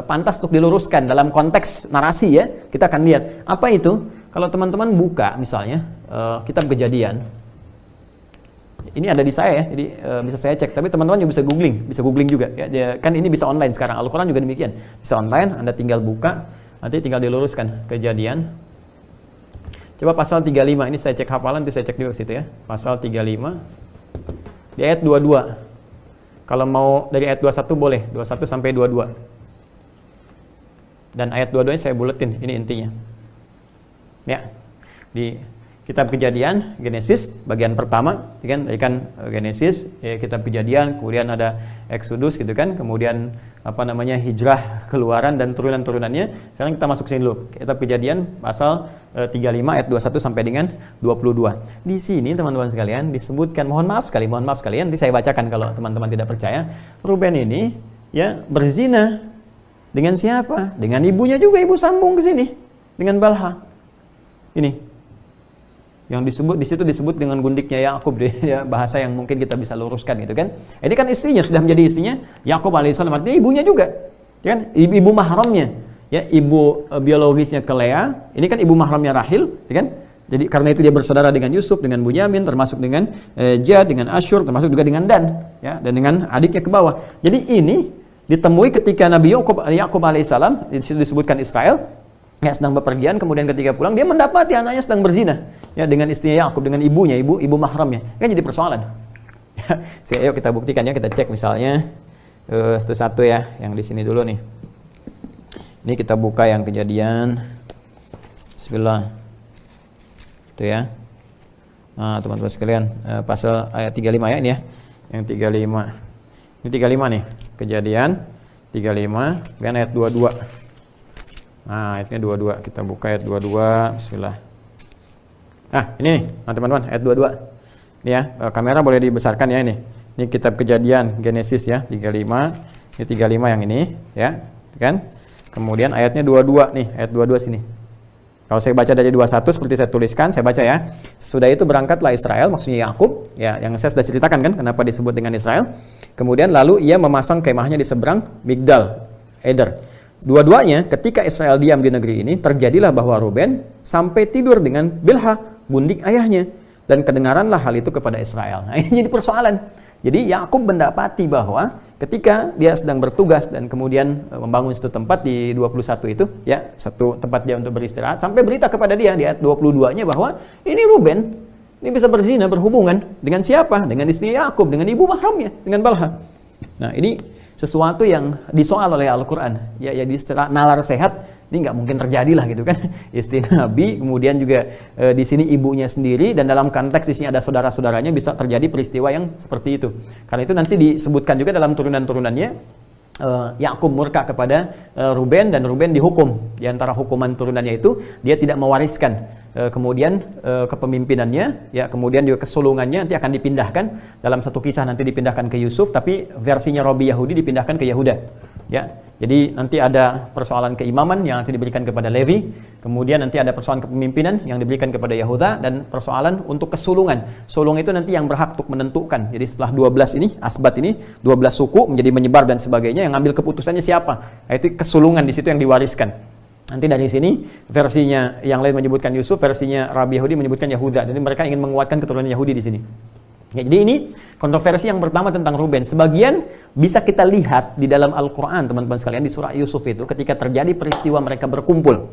pantas untuk diluruskan dalam konteks narasi ya. Kita akan lihat apa itu. Kalau teman-teman buka misalnya kitab Kejadian, ini ada di saya ya, jadi bisa saya cek. Tapi teman-teman juga bisa googling juga ya. Kan ini bisa online sekarang. Al-Quran juga demikian, bisa online. Anda tinggal buka, nanti tinggal diluruskan Kejadian. Coba pasal 35, ini saya cek hafalan, nanti saya cek juga situ ya. Pasal 35 di ayat 22. Kalau mau dari ayat 21 boleh, 21 sampai 22. Dan ayat 22 saya buletin, ini intinya. Ya, di kitab Kejadian, Genesis, bagian pertama, kan Genesis, ya, kitab Kejadian, kemudian ada Exodus gitu kan, kemudian Hijrah, Keluaran dan turunan-turunannya. Sekarang kita masuk sini dulu. Kitab Kejadian pasal 35 ayat 21 sampai dengan 22. Di sini teman-teman sekalian disebutkan, mohon maaf sekali, nanti saya bacakan kalau teman-teman tidak percaya. Ruben ini ya berzina dengan siapa? Dengan ibunya juga, ibu sambung ke sini dengan Balha. Ini yang disebut di situ disebut dengan gundiknya Yakub, ya, bahasa yang mungkin kita bisa luruskan gitu kan. Ini kan istrinya, sudah menjadi istrinya Yakub alaihissalam, artinya ibunya juga, ya kan? Ibu mahramnya, ya, ibu biologisnya ke Lea, ini kan ibu mahramnya Rahil, ya kan? Jadi karena itu dia bersaudara dengan Yusuf, dengan Bunyamin, termasuk dengan Jad, dengan Asyur, termasuk juga dengan Dan, ya, dan dengan adiknya ke bawah. Jadi ini ditemui ketika Nabi Yakub alaihissalam, di situ disebutkan Israel, ya, sedang bepergian, kemudian ketika pulang dia mendapati anaknya sedang berzina ya dengan istrinya Yakub, dengan ibunya, ibu mahramnya. Kan jadi persoalan. Ayo kita buktikan ya, kita cek misalnya satu-satu ya, yang di sini dulu nih. Ini kita buka yang Kejadian. Bismillah. Itu ya. Nah, teman-teman sekalian, pasal ayat 35 ya ini ya. Yang 35. Ini 35 nih. Kejadian 35 dan ayat 22. Nah, ayatnya 22. Kita buka ayat 22. Bismillah. Nah, ini nih, teman-teman, ayat 22. Ini ya, kamera boleh dibesarkan ya ini. Ini kitab Kejadian Genesis ya, 35. Ini 35 yang ini ya, kan? Kemudian ayatnya 22 nih, ayat 22 sini. Kalau saya baca dari 21 seperti saya tuliskan, saya baca ya. Sesudah itu berangkatlah Israel, maksudnya Yakub, ya, yang saya sudah ceritakan kan kenapa disebut dengan Israel. Kemudian lalu ia memasang kemahnya di seberang Migdal Eder. Dua-duanya ketika Israel diam di negeri ini, terjadilah bahwa Ruben sampai tidur dengan Bilha, gundik ayahnya, dan kedengaranlah hal itu kepada Israel. Nah, ini jadi persoalan. Jadi Yakub mendapati bahwa ketika dia sedang bertugas dan kemudian membangun satu tempat di 21 itu, ya, satu tempat dia untuk beristirahat, sampai berita kepada dia di ayat 22-nya bahwa ini Ruben, ini bisa berzina, berhubungan dengan siapa? Dengan istri Yakub, dengan ibu mahramnya, dengan Bilha. Nah, ini sesuatu yang disoal oleh Al-Quran. Ya, jadi secara nalar sehat ini nggak mungkin terjadi lah gitu kan. Istri Nabi, kemudian juga di sini ibunya sendiri, dan dalam konteks di sini ada saudara-saudaranya, bisa terjadi peristiwa yang seperti itu. Karena itu nanti disebutkan juga dalam turunan-turunannya, Yakub murka kepada Ruben, dan Ruben dihukum. Di antara hukuman turunannya itu dia tidak mewariskan kemudian kepemimpinannya, ya, kemudian juga kesulungannya nanti akan dipindahkan dalam satu kisah, nanti dipindahkan ke Yusuf, tapi versinya Robi Yahudi dipindahkan ke Yahuda, ya. Jadi nanti ada persoalan keimaman yang nanti diberikan kepada Levi, kemudian nanti ada persoalan kepemimpinan yang diberikan kepada Yahuda, dan persoalan untuk kesulungan. Sulung itu nanti yang berhak untuk menentukan. Jadi setelah 12 ini, asbat ini, 12 suku menjadi menyebar dan sebagainya, yang ambil keputusannya siapa? Nah, itu kesulungan di situ yang diwariskan. Nanti dari sini versinya yang lain menyebutkan Yusuf, versinya Rabi Yahudi menyebutkan Yahuda. Jadi mereka ingin menguatkan keturunan Yahudi di sini. Ya, jadi ini kontroversi yang pertama tentang Ruben. Sebagian bisa kita lihat di dalam Al-Quran, teman-teman sekalian, di surah Yusuf itu, ketika terjadi peristiwa mereka berkumpul,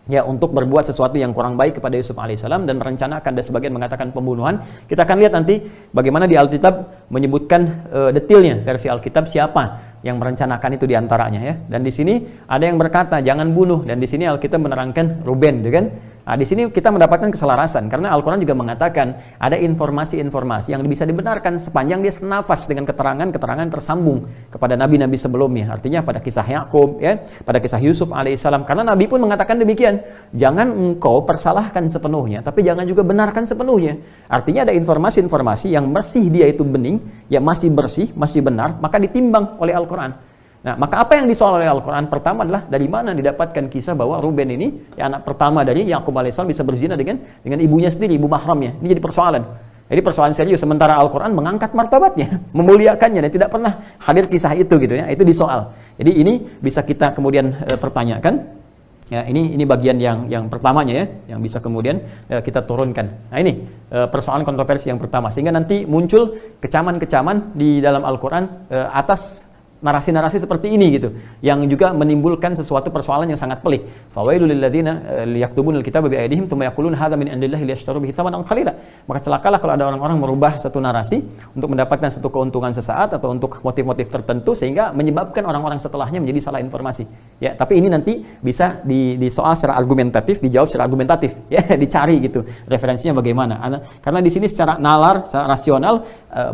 ya, untuk berbuat sesuatu yang kurang baik kepada Yusuf alaihissalam dan merencanakan, dan sebagian mengatakan pembunuhan. Kita akan lihat nanti bagaimana di Alkitab menyebutkan detailnya, versi Alkitab siapa yang merencanakan itu diantaranya, ya. Dan di sini ada yang berkata jangan bunuh, dan di sini Alkitab menerangkan Ruben, kan? Nah, di sini kita mendapatkan keselarasan karena Al-Quran juga mengatakan ada informasi-informasi yang bisa dibenarkan sepanjang dia senafas dengan keterangan-keterangan tersambung kepada nabi-nabi sebelumnya. Artinya pada kisah Yakub, ya, pada kisah Yusuf alaihissalam. Karena Nabi pun mengatakan demikian. Jangan engkau persalahkan sepenuhnya, tapi jangan juga benarkan sepenuhnya. Artinya ada informasi-informasi yang bersih dia itu bening, ya, masih bersih, masih benar, maka ditimbang oleh Al-Quran. Nah, maka apa yang disoal oleh Al-Quran pertama adalah dari mana didapatkan kisah bahwa Ruben ini, ya, anak pertama dari Yakub alaihissalam, bisa berzina dengan ibunya sendiri, ibu mahramnya. Ini jadi persoalan. Jadi persoalan serius. Sementara Al-Quran mengangkat martabatnya, memuliakannya, dan tidak pernah hadir kisah itu gitu ya. Itu disoal. Jadi ini bisa kita kemudian pertanyakan. Ya, ini bagian yang pertamanya, ya, yang bisa kemudian kita turunkan. Nah, ini persoalan kontroversi yang pertama, sehingga nanti muncul kecaman-kecaman di dalam Al-Quran atas narasi-narasi seperti ini gitu, yang juga menimbulkan sesuatu persoalan yang sangat pelik. Fawailul lilladzina yaktubunal kitaba bi aydihim tsumma yaquluna hadza min indillahi liyashtaru bihi tsamanan qalila. Maka celakalah kalau ada orang-orang merubah satu narasi untuk mendapatkan satu keuntungan sesaat atau untuk motif-motif tertentu, sehingga menyebabkan orang-orang setelahnya menjadi salah informasi. Ya, tapi ini nanti bisa disoal secara argumentatif, dijawab secara argumentatif, ya, dicari gitu referensinya bagaimana. Karena di sini secara nalar, secara rasional,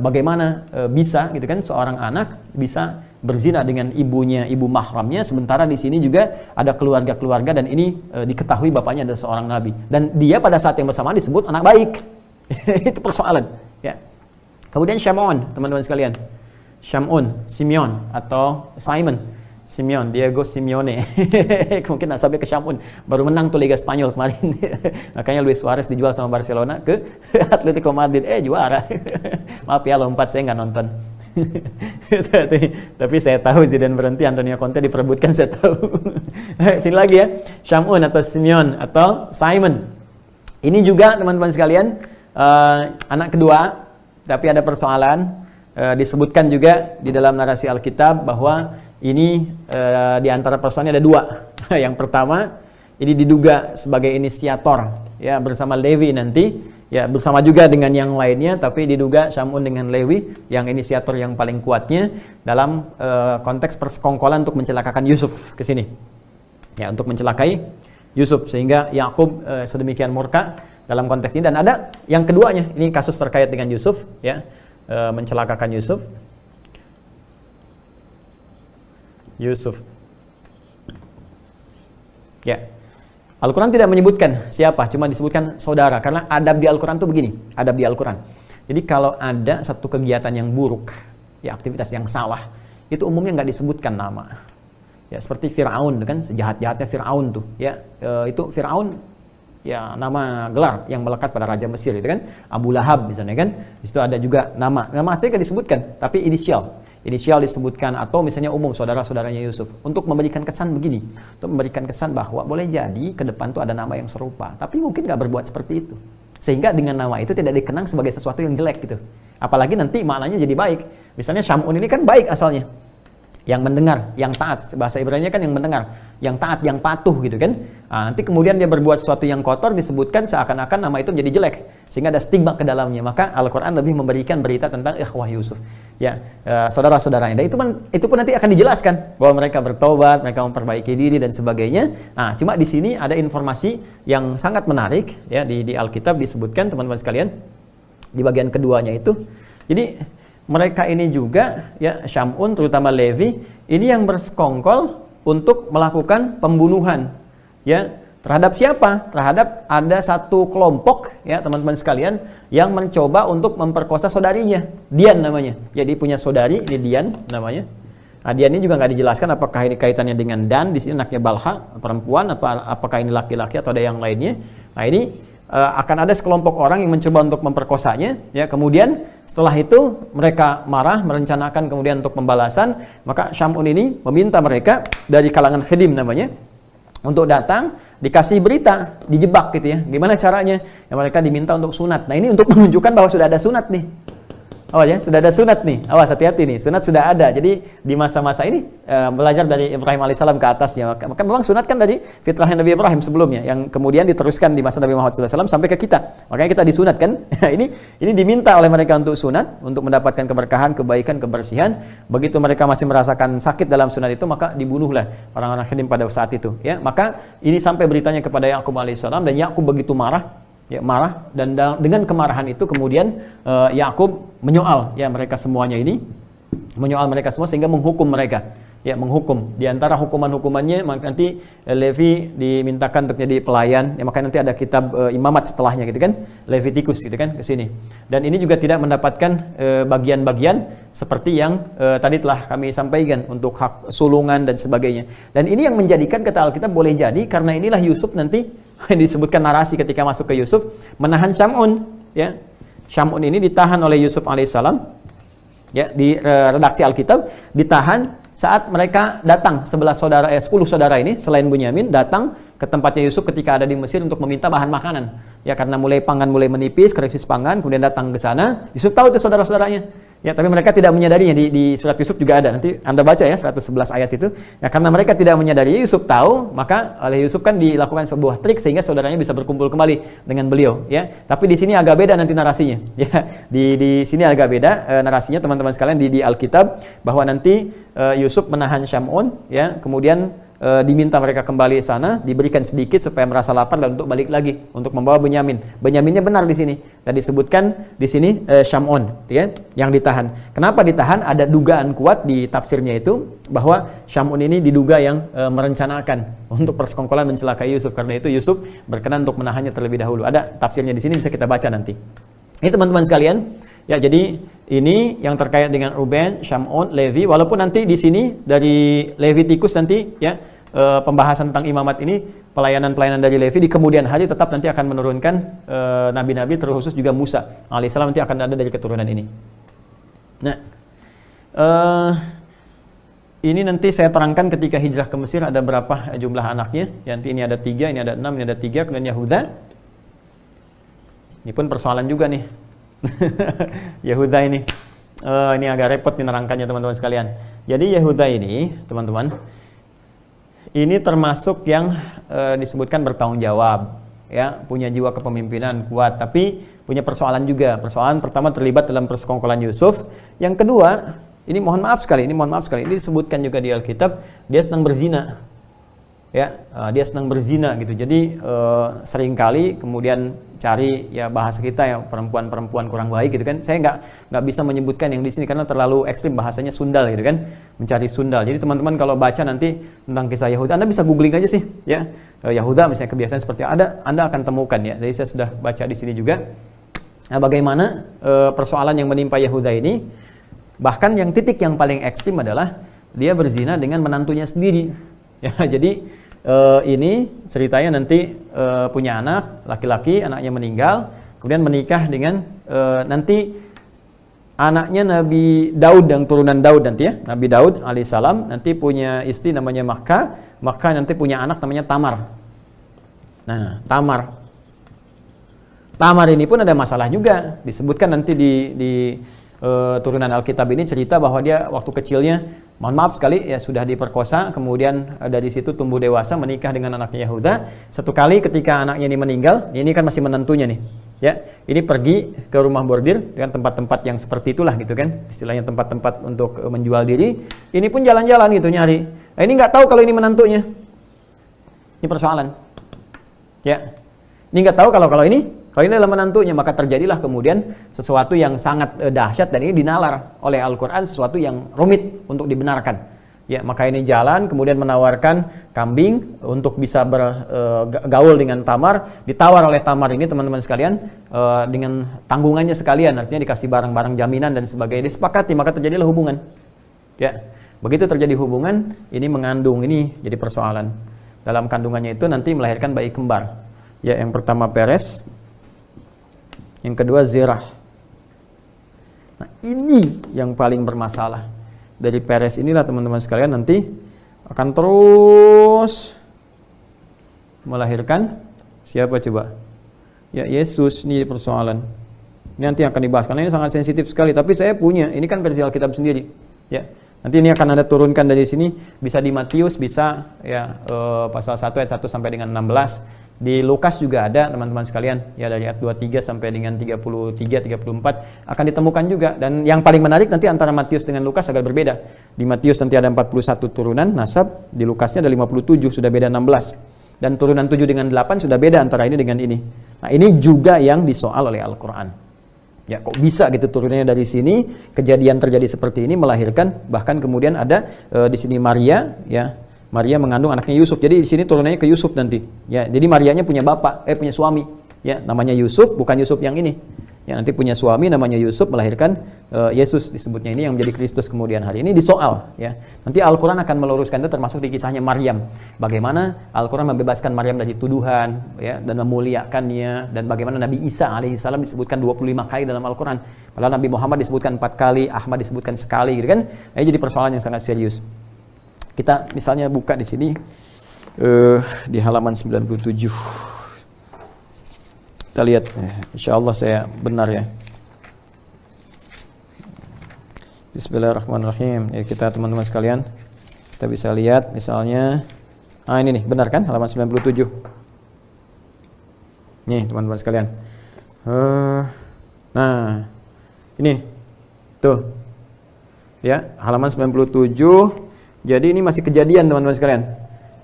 bagaimana bisa gitu kan seorang anak bisa berzina dengan ibunya, ibu mahramnya, sementara di sini juga ada keluarga-keluarga, dan ini diketahui bapaknya adalah seorang nabi, dan dia pada saat yang bersamaan disebut anak baik. Itu persoalan, ya. Kemudian Shamun, teman-teman sekalian, Shamun, Simeon atau Simon, Simeon, Diego Simeone. Mungkin nasabnya ke Shamun, baru menang tuh Liga Spanyol kemarin. Makanya Luis Suarez dijual sama Barcelona ke Atletico Madrid, juara. Maaf ya, lompat, saya nggak nonton. Tapi saya tahu Zidane berhenti, Antonio Conte diperebutkan, saya tahu. Sini lagi ya, Shamun atau Simeon atau Simon. Ini juga teman-teman sekalian anak kedua, tapi ada persoalan. Disebutkan juga di dalam narasi Alkitab bahwa ini di antara persoalannya ada dua. Yang pertama, ini diduga sebagai inisiator, ya, bersama Levi nanti, ya, bersama juga dengan yang lainnya, tapi diduga Shamun dengan Lewi yang inisiator yang paling kuatnya dalam konteks persekongkolan untuk mencelakakan Yusuf ke sini. ya, untuk mencelakai Yusuf, sehingga Yakub sedemikian murka dalam konteks ini. Dan ada yang keduanya, ini kasus terkait dengan Yusuf, ya, mencelakakan Yusuf. Ya, Al-Quran tidak menyebutkan siapa, cuma disebutkan saudara, karena adab di Al-Quran itu begini, adab di Al-Quran. Jadi kalau ada satu kegiatan yang buruk, ya, aktivitas yang salah, itu umumnya nggak disebutkan nama. Ya, seperti Fir'aun, kan, sejahat-jahatnya Fir'aun tuh, ya, itu Fir'aun, ya, nama gelar yang melekat pada Raja Mesir, itu kan, Abu Lahab misalnya, kan, di situ ada juga nama aslinya nggak disebutkan, tapi inisial disebutkan, atau misalnya umum saudara-saudaranya Yusuf, untuk memberikan kesan begini, untuk memberikan kesan bahwa boleh jadi ke depan tuh ada nama yang serupa, tapi mungkin nggak berbuat seperti itu, sehingga dengan nama itu tidak dikenang sebagai sesuatu yang jelek gitu. Apalagi nanti maknanya jadi baik. Misalnya Syamun ini kan baik asalnya, yang mendengar, yang taat, bahasa Ibrani kan yang mendengar, yang taat, yang patuh gitu kan. Nah, nanti kemudian dia berbuat sesuatu yang kotor, disebutkan seakan-akan nama itu menjadi jelek, sehingga ada stigma ke dalamnya. Maka Al-Quran lebih memberikan berita tentang ikhwah Yusuf, ya, saudara-saudaranya. Dan itu pun nanti akan dijelaskan bahwa mereka bertobat, mereka memperbaiki diri dan sebagainya. Nah, cuma di sini ada informasi yang sangat menarik, ya, di Alkitab disebutkan, teman-teman sekalian, di bagian keduanya itu. Jadi mereka ini juga, ya, Syamun terutama Levi, ini yang bersekongkol untuk melakukan pembunuhan, ya, terhadap siapa? Terhadap ada satu kelompok, ya, teman-teman sekalian, yang mencoba untuk memperkosa saudarinya, Dian namanya. Jadi punya saudari, ini Dian namanya. Nah, Dian ini juga nggak dijelaskan apakah ini kaitannya dengan Dan, di sini anaknya Balha, perempuan, apakah ini laki-laki atau ada yang lainnya. Nah, ini akan ada sekelompok orang yang mencoba untuk memperkosanya, ya. Kemudian setelah itu mereka marah, merencanakan kemudian untuk pembalasan. Maka Syamun ini meminta mereka dari kalangan Khidim namanya untuk datang, dikasih berita, dijebak gitu, ya. Gimana caranya? Ya, mereka diminta untuk sunat. Nah, ini untuk menunjukkan bahwa sudah ada sunat nih. Oh ya, sudah ada sunat nih. Awas, hati-hati nih, sunat sudah ada. Jadi di masa-masa ini belajar dari Ibrahim alaihissalam ke atasnya. Maka memang sunat kan dari fitrahnya Nabi Ibrahim sebelumnya, yang kemudian diteruskan di masa Nabi Muhammad SAW sampai ke kita. Makanya kita disunat kan. ini diminta oleh mereka untuk sunat, untuk mendapatkan keberkahan, kebaikan, kebersihan. Begitu mereka masih merasakan sakit dalam sunat itu, maka dibunuhlah orang-orang Khidim pada saat itu. Ya, maka ini sampai beritanya kepada Yakub alaihissalam, dan Yakub begitu marah. Ya, marah, dan dengan kemarahan itu kemudian Yakub menyoal, ya, mereka semuanya ini, menyoal mereka semua sehingga menghukum mereka, ya, menghukum. Di antara hukuman-hukumannya nanti Levi dimintakan untuk jadi pelayan, ya, makanya nanti ada kitab imamat setelahnya gitu kan, Levitikus gitu kan, ke sini. Dan ini juga tidak mendapatkan bagian-bagian seperti yang tadi telah kami sampaikan untuk hak sulungan dan sebagainya. Dan ini yang menjadikan, kata Alkitab, boleh jadi karena inilah Yusuf nanti disebutkan narasi ketika masuk ke Yusuf menahan Syamun, ya. Syamun ini ditahan oleh Yusuf alaihissalam, ya, di redaksi Alkitab ditahan saat mereka datang 10 saudara ini selain Bunyamin datang ke tempatnya Yusuf ketika ada di Mesir untuk meminta bahan makanan, ya, karena pangan mulai menipis, krisis pangan, kemudian datang ke sana. Yusuf tahu itu saudara-saudaranya, ya, tapi mereka tidak menyadarinya. Di surat Yusuf juga ada, nanti Anda baca ya 111 ayat itu. Ya, karena mereka tidak menyadari, Yusuf tahu, maka oleh Yusuf kan dilakukan sebuah trik sehingga saudaranya bisa berkumpul kembali dengan beliau, ya. Tapi di sini agak beda nanti narasinya, ya. Di sini agak beda narasinya, teman-teman sekalian, di Alkitab, bahwa nanti Yusuf menahan Syamun, ya, kemudian diminta mereka kembali sana, diberikan sedikit supaya merasa lapar dan untuk balik lagi untuk membawa Bunyamin. Bunyaminnya benar di sini. Dan disebutkan di sini Syamun, ya, yang ditahan. Kenapa ditahan? Ada dugaan kuat di tafsirnya itu bahwa Syamun ini diduga yang merencanakan untuk persekongkolan mencelakai Yusuf. Karena itu Yusuf berkenan untuk menahannya terlebih dahulu. Ada tafsirnya di sini, bisa kita baca nanti. Ini teman-teman sekalian, ya, jadi ini yang terkait dengan Ruben, Syamun, Levi. Walaupun nanti di sini dari Levitikus nanti, ya, pembahasan tentang imamat ini, pelayanan-pelayanan dari Levi di kemudian hari tetap nanti akan menurunkan nabi-nabi, terkhusus juga Musa alaihissalam nanti akan ada dari keturunan ini. Nah, ini nanti saya terangkan ketika hijrah ke Mesir ada berapa jumlah anaknya. Ya, nanti ini ada 3, ini ada 6, ini ada 3, kemudian Yahuda. Ini pun persoalan juga nih. Yahuda ini. Ini agak repot nih nerangkannya, teman-teman sekalian. Jadi Yahuda ini, teman-teman, ini termasuk yang disebutkan bertanggung jawab, ya, punya jiwa kepemimpinan kuat, tapi punya persoalan juga. Persoalan pertama terlibat dalam persekongkolan Yusuf. Yang kedua, ini mohon maaf sekali, ini disebutkan juga di Alkitab, dia sedang berzina. ya, dia senang berzina gitu. Jadi seringkali kemudian cari ya bahasa kita ya perempuan-perempuan kurang baik gitu kan. Saya nggak bisa menyebutkan yang di sini karena terlalu ekstrim bahasanya sundal gitu kan, mencari sundal. Jadi teman-teman kalau baca nanti tentang kisah Yahuda, Anda bisa googling aja sih ya, Yahuda misalnya kebiasaan seperti Anda akan temukan ya. Jadi saya sudah baca di sini juga. Nah, bagaimana persoalan yang menimpa Yahuda ini, bahkan yang titik yang paling ekstrim adalah dia berzina dengan menantunya sendiri ya. Jadi ini ceritanya nanti punya anak laki-laki, anaknya meninggal, kemudian menikah dengan nanti anaknya Nabi Daud yang turunan Daud nanti ya, Nabi Daud alaihissalam nanti punya istri namanya Makkah nanti punya anak namanya Tamar. Nah, Tamar ini pun ada masalah juga, disebutkan nanti di turunan Alkitab ini cerita bahwa dia waktu kecilnya, mohon maaf sekali ya, sudah diperkosa, kemudian dari situ tumbuh dewasa menikah dengan anaknya Yahuda. Satu kali ketika anaknya ini meninggal, ini kan masih menantunya nih ya, ini pergi ke rumah bordir dengan tempat-tempat yang seperti itulah gitu kan, istilahnya tempat-tempat untuk menjual diri. Ini pun jalan-jalan gitu nyari. Nah, ini nggak tahu kalau ini menantunya. Ini persoalan ya, ini nggak tahu kalau ini adalah menantunya. Maka terjadilah kemudian sesuatu yang sangat dahsyat, dan ini dinalar oleh Al-Quran, sesuatu yang rumit untuk dibenarkan ya. Maka ini jalan kemudian menawarkan kambing untuk bisa bergaul dengan Tamar. Ditawar oleh Tamar ini teman-teman sekalian dengan tanggungannya sekalian, artinya dikasih barang-barang jaminan dan sebagainya, disepakati, maka terjadilah hubungan ya. Begitu terjadi hubungan, ini mengandung, ini jadi persoalan. Dalam kandungannya itu nanti melahirkan bayi kembar ya, yang pertama Peres, yang kedua Zerah. Nah, ini yang paling bermasalah. Dari Peres inilah teman-teman sekalian nanti akan terus melahirkan siapa coba? Ya, Yesus. Ini persoalan. Ini nanti akan dibahas karena ini sangat sensitif sekali, tapi saya punya, ini kan versi Alkitab sendiri. Ya. Nanti ini akan Anda turunkan dari sini, bisa di Matius, bisa ya pasal 1 ayat 1 sampai dengan 16. Di Lukas juga ada teman-teman sekalian ya, dari ayat 23 sampai dengan 33, 34 akan ditemukan juga. Dan yang paling menarik nanti antara Matius dengan Lukas agak berbeda. Di Matius nanti ada 41 turunan nasab, di Lukasnya ada 57, sudah beda 16. Dan turunan 7 dengan 8 sudah beda antara ini dengan ini. Nah, ini juga yang disoal oleh Al-Qur'an. Ya, kok bisa gitu turunannya dari sini, kejadian terjadi seperti ini, melahirkan, bahkan kemudian ada di sini Maria ya. Maria mengandung anaknya Yusuf. Jadi di sini turunannya ke Yusuf nanti. Ya, jadi Marianya punya punya suami. Ya, namanya Yusuf, bukan Yusuf yang ini. Ya, nanti punya suami namanya Yusuf, melahirkan Yesus disebutnya, ini yang menjadi Kristus kemudian hari. Ini disoal. Ya, nanti Al-Quran akan meluruskan itu, termasuk di kisahnya Maryam. Bagaimana Al-Quran membebaskan Maryam dari tuduhan, ya, dan memuliakannya, dan bagaimana Nabi Isa alaihissalam disebutkan 25 kali dalam Al-Quran. Padahal Nabi Muhammad disebutkan 4 kali, Ahmad disebutkan sekali, gitu kan? Nah, ini jadi persoalan yang sangat serius. Kita misalnya buka di sini di halaman 97. Kita lihat, insya Allah saya benar ya. Bismillahirrahmanirrahim. Ya, kita teman-teman sekalian, kita bisa lihat misalnya, ini nih benar kan, halaman 97. Nih teman-teman sekalian. Nah, ini tuh ya, halaman 97. Jadi ini masih kejadian teman-teman sekalian.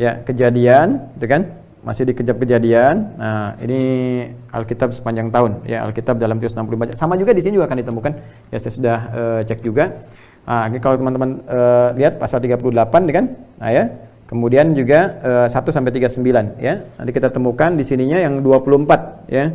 Ya, kejadian, itu kan? Masih di Kejadian. Nah, ini Alkitab sepanjang tahun. Ya, Alkitab dalam Tius 65. Sama juga di sini juga akan ditemukan. Ya, saya sudah cek juga. Nah, ini kalau teman-teman lihat pasal 38, kan? Nah, ya. Kemudian juga 1 sampai 39, ya. Nanti kita temukan di sininya yang 24, ya.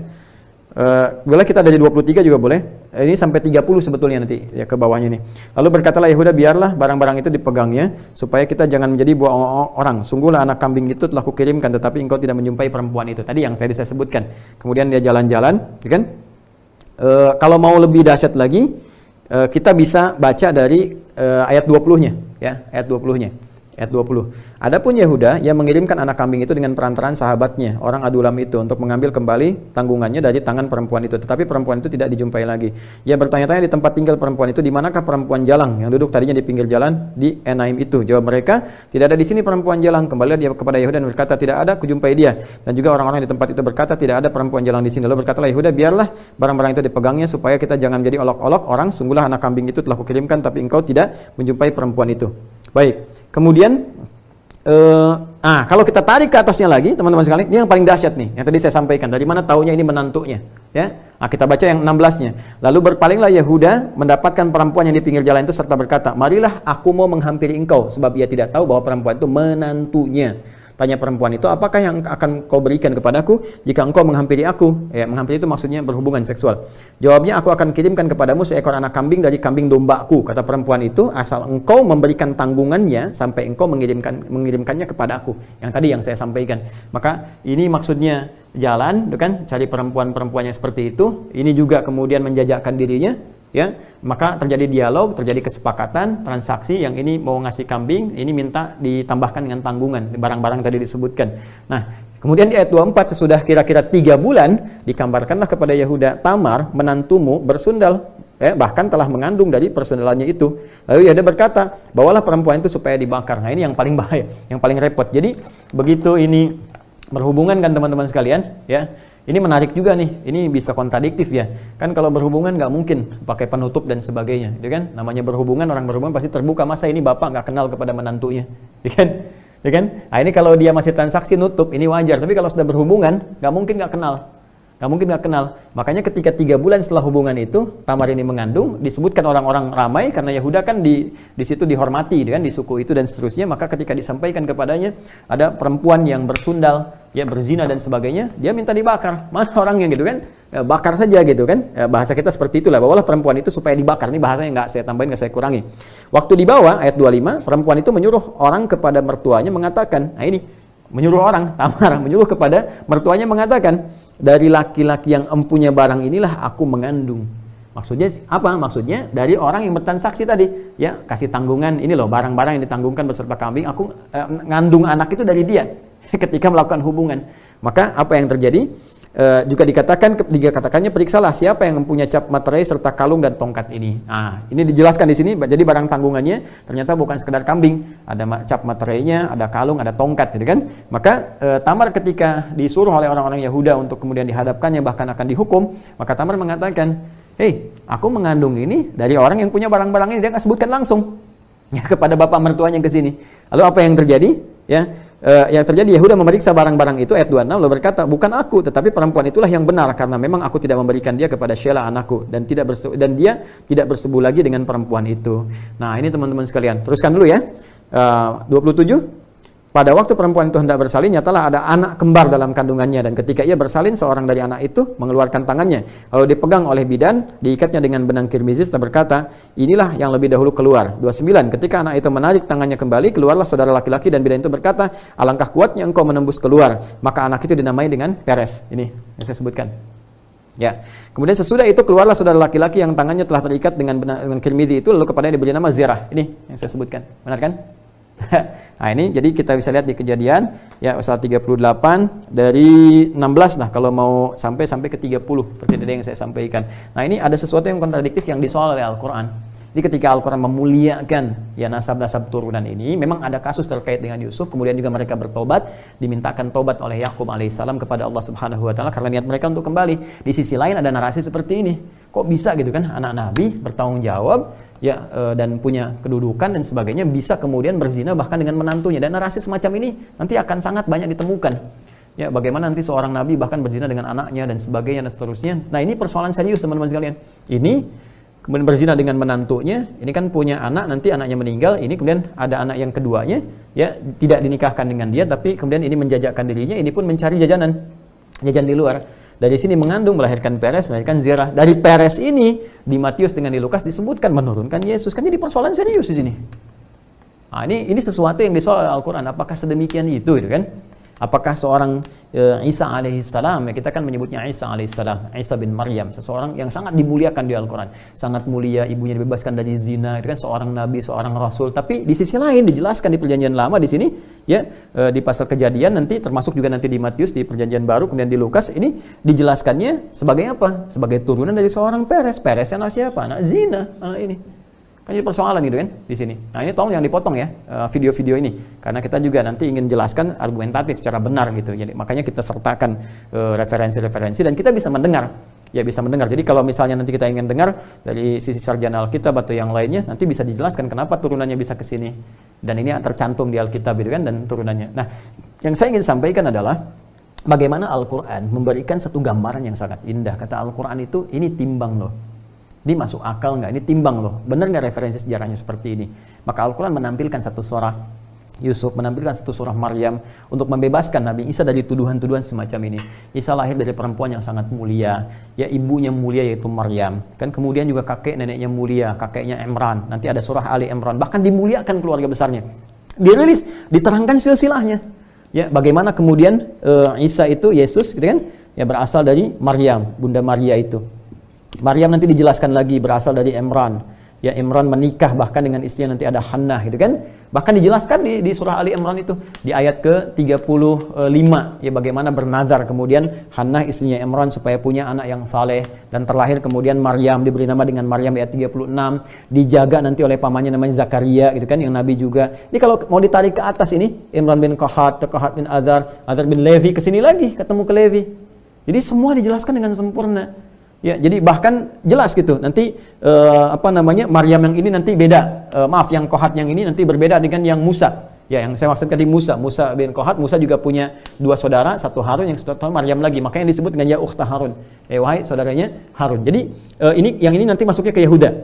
Boleh kita dari 23 juga boleh. Ini sampai 30 sebetulnya nanti ya, ke bawahnya nih. Lalu berkatalah Yehuda, biarlah barang-barang itu dipegangnya supaya kita jangan menjadi buah orang. Sungguhlah anak kambing itu telah kukirimkan, tetapi engkau tidak menjumpai perempuan itu. Tadi yang tadi saya sebutkan. Kemudian dia jalan-jalan, kan? Kalau mau lebih dahsyat lagi, kita bisa baca dari ayat 20-nya, ya, ayat 20-nya. Ayat 20. Adapun Yehuda yang mengirimkan anak kambing itu dengan perantaraan sahabatnya, orang Adulam itu, untuk mengambil kembali tanggungannya dari tangan perempuan itu. Tetapi perempuan itu tidak dijumpai lagi. Ia bertanya-tanya di tempat tinggal perempuan itu, di manakah perempuan jalang yang duduk tadinya di pinggir jalan di Enaim itu? Jawab mereka, tidak ada di sini perempuan jalang. Kembali dia kepada Yehuda dan berkata, tidak ada, kujumpai dia. Dan juga orang-orang di tempat itu berkata, tidak ada perempuan jalang di sini. Lalu berkatalah Yehuda, biarlah barang-barang itu dipegangnya supaya kita jangan menjadi olok-olok orang. Sungguhlah anak kambing itu telah kukirimkan, tapi engkau tidak menjumpai perempuan itu. Baik. Kemudian Kalau kita tarik ke atasnya lagi, teman-teman sekalian, ini yang paling dahsyat nih, yang tadi saya sampaikan. Dari mana taunya ini menantunya? Ya, kita baca yang 16-nya. Lalu berpalinglah Yehuda mendapatkan perempuan yang di pinggir jalan itu serta berkata, marilah aku mau menghampiri engkau, sebab ia tidak tahu bahwa perempuan itu menantunya. Tanya perempuan itu, apakah yang akan kau berikan kepadaku jika engkau menghampiri aku? Menghampiri itu maksudnya berhubungan seksual. Jawabnya, aku akan kirimkan kepadamu seekor anak kambing dari kambing dombaku. Kata perempuan itu, asal engkau memberikan tanggungannya sampai engkau mengirimkannya kepada aku. Yang tadi yang saya sampaikan. Maka ini maksudnya jalan, kan? Cari perempuan-perempuannya seperti itu. Ini juga kemudian menjajakkan dirinya. Ya, maka terjadi dialog, terjadi kesepakatan, transaksi. Yang ini mau ngasih kambing, ini minta ditambahkan dengan tanggungan, barang-barang tadi disebutkan. Nah, kemudian di ayat 24, sesudah kira-kira 3 bulan, dikambarkanlah kepada Yehuda, Tamar, menantumu bersundal, bahkan telah mengandung dari persundalannya itu. Lalu Yehuda berkata, bawalah perempuan itu supaya dibakar. Nah, ini yang paling bahaya, yang paling repot. Jadi, begitu ini berhubungan kan teman-teman sekalian, ya. Ini menarik juga nih, ini bisa kontradiktif ya. Kan kalau berhubungan nggak mungkin pakai penutup dan sebagainya, ya kan? Namanya berhubungan, orang berhubungan pasti terbuka. Masa ini bapak nggak kenal kepada menantunya, ya kan? Ya kan? Nah ini kalau dia masih transaksi nutup, ini wajar. Tapi kalau sudah berhubungan, nggak mungkin nggak kenal. Nggak mungkin nggak kenal. Makanya ketika 3 bulan setelah hubungan itu, Tamar ini mengandung, disebutkan orang-orang ramai karena Yehuda kan di situ dihormati, kan, di suku itu dan seterusnya. Maka ketika disampaikan kepadanya ada perempuan yang bersundal, ya berzina dan sebagainya, dia minta dibakar. Mana orangnya gitu kan? Bakar saja gitu kan? Bahasa kita seperti itulah. Bawalah perempuan itu supaya dibakar. Ini bahasanya nggak saya tambahin, nggak saya kurangi. Waktu dibawa ayat 25, perempuan itu menyuruh orang kepada mertuanya mengatakan, nah ini menyuruh orang, Tamar menyuruh kepada mertuanya mengatakan, dari laki-laki yang empunya barang inilah aku mengandung. Maksudnya apa? Maksudnya dari orang yang bertransaksi tadi, ya kasih tanggungan, ini loh barang-barang yang ditanggungkan beserta kambing, aku ngandung anak itu dari dia ketika melakukan hubungan. Maka apa yang terjadi? Juga dikatakannya periksalah siapa yang mempunyai cap materai serta kalung dan tongkat ini. Ini dijelaskan di sini. Jadi barang tanggungannya ternyata bukan sekedar kambing, ada cap materainya, ada kalung, ada tongkat, gitu kan? Maka Tamar ketika disuruh oleh orang-orang Yahuda untuk kemudian dihadapkannya bahkan akan dihukum, maka Tamar mengatakan, "Hei, aku mengandung ini dari orang yang punya barang-barang ini." Dia nggak sebutkan langsung ya kepada bapak mertuanya ke sini. Lalu apa yang terjadi? Yang terjadi Yehuda memeriksa barang-barang itu ayat 26 lalu berkata, bukan aku tetapi perempuan itulah yang benar karena memang aku tidak memberikan dia kepada Shelah anakku dan dia tidak bersebu lagi dengan perempuan itu. Nah ini teman-teman sekalian, teruskan dulu ya. 27. Pada waktu perempuan itu hendak bersalin, nyatalah ada anak kembar dalam kandungannya, dan ketika ia bersalin, seorang dari anak itu mengeluarkan tangannya, lalu dipegang oleh bidan, diikatnya dengan benang kirmizis, dan berkata, inilah yang lebih dahulu keluar. 29. Ketika anak itu menarik tangannya kembali, keluarlah saudara laki-laki, dan bidan itu berkata, alangkah kuatnya engkau menembus keluar. Maka anak itu dinamai dengan Peres. Ini yang saya sebutkan. Ya. Kemudian sesudah itu keluarlah saudara laki-laki yang tangannya telah terikat dengan benang kirmizis itu, lalu kepadanya diberi nama Zerah. Ini yang saya sebutkan. Benar kan? Nah ini jadi kita bisa lihat di Kejadian ya pasal 38 dari 16 kalau mau sampai ke 30 seperti tadi yang saya sampaikan. Nah ini ada sesuatu yang kontradiktif yang disoal oleh Al-Quran. Jadi ketika Al-Quran memuliakan ya nasab-nasab turunan ini, memang ada kasus terkait dengan Yusuf, kemudian juga mereka bertobat, dimintakan tobat oleh Yakub alaihissalam kepada Allah Subhanahu wa taala karena niat mereka untuk kembali. Di sisi lain ada narasi seperti ini. Kok bisa gitu kan anak nabi bertanggung jawab ya dan punya kedudukan dan sebagainya bisa kemudian berzina bahkan dengan menantunya, dan narasi semacam ini nanti akan sangat banyak ditemukan. Ya, bagaimana nanti seorang nabi bahkan berzina dengan anaknya dan sebagainya dan seterusnya. Nah, ini persoalan serius teman-teman sekalian. Ini kemudian berzina dengan menantunya, ini kan punya anak, nanti anaknya meninggal, ini kemudian ada anak yang keduanya, ya tidak dinikahkan dengan dia, tapi kemudian ini menjajakkan dirinya, ini pun mencari jajan di luar. Dari sini mengandung, melahirkan Peres, melahirkan Zerah. Dari Peres ini, di Matius dengan di Lukas disebutkan menurunkan Yesus. Kan jadi persoalan serius di sini. Nah, ini sesuatu yang disoal Al-Quran. Apakah sedemikian itu, gitu kan? Apakah seorang Isa alaihissalam, ya kita kan menyebutnya Isa alaihissalam, Isa bin Maryam, seseorang yang sangat dimuliakan di Al-Quran, sangat mulia, ibunya dibebaskan dari zina, itu kan seorang nabi, seorang rasul. Tapi di sisi lain dijelaskan di Perjanjian Lama di sini, ya di pasal Kejadian nanti, termasuk juga nanti di Matius di Perjanjian Baru, kemudian di Lukas ini dijelaskannya sebagai apa? Sebagai turunan dari seorang Peres. Peres anak siapa? Anak zina, anak ini. Kan jadi persoalan gitu kan di sini. Nah ini tolong jangan dipotong ya video-video ini, karena kita juga nanti ingin jelaskan argumentatif secara benar gitu. Jadi makanya kita sertakan referensi-referensi dan kita bisa mendengar. Ya bisa mendengar. Jadi kalau misalnya nanti kita ingin dengar dari sisi sarjana Alkitab atau yang lainnya, nanti bisa dijelaskan kenapa turunannya bisa ke sini. Dan ini tercantum di Alkitab itu kan dan turunannya. Nah, yang saya ingin sampaikan adalah bagaimana Al-Quran memberikan satu gambaran yang sangat indah. Kata Al-Quran itu, ini timbang loh. Ini masuk akal nggak? Ini timbang loh. Benar nggak referensi sejarahnya seperti ini? Maka Al-Quran menampilkan satu surah Yusuf, menampilkan satu surah Maryam untuk membebaskan Nabi Isa dari tuduhan-tuduhan semacam ini. Isa lahir dari perempuan yang sangat mulia, ya ibunya mulia yaitu Maryam. Kan kemudian juga kakek neneknya mulia, kakeknya Imran. Nanti ada surah Ali Imran, bahkan dimuliakan keluarga besarnya. Dirilis, diterangkan silsilahnya. Ya, bagaimana kemudian Isa itu, Yesus gitu kan, ya berasal dari Maryam, Bunda Maria itu. Maryam nanti dijelaskan lagi berasal dari Imran. Ya, Imran menikah bahkan dengan istrinya nanti ada Hannah gitu kan. Bahkan dijelaskan di surah Ali Imran itu di ayat ke-35 ya bagaimana bernazar kemudian Hannah istrinya Imran supaya punya anak yang saleh dan terlahir kemudian Maryam diberi nama dengan Maryam ayat 36 dijaga nanti oleh pamannya namanya Zakaria gitu kan yang nabi juga. Ini kalau mau ditarik ke atas ini Imran bin Qahat, Qahat bin Azar, Azar bin Levi ke sini lagi ketemu ke Levi. Jadi semua dijelaskan dengan sempurna. Ya, jadi bahkan jelas gitu. Nanti Maryam yang ini nanti beda. Maaf, yang Qahat yang ini nanti berbeda dengan yang Musa. Ya, yang saya maksudkan di Musa bin Qahat. Musa juga punya dua saudara, satu Harun, yang satu Maryam lagi. Makanya disebut dengan ya ukhta Harun. Wahai saudaranya Harun. Jadi yang ini nanti masuknya ke Yahuda.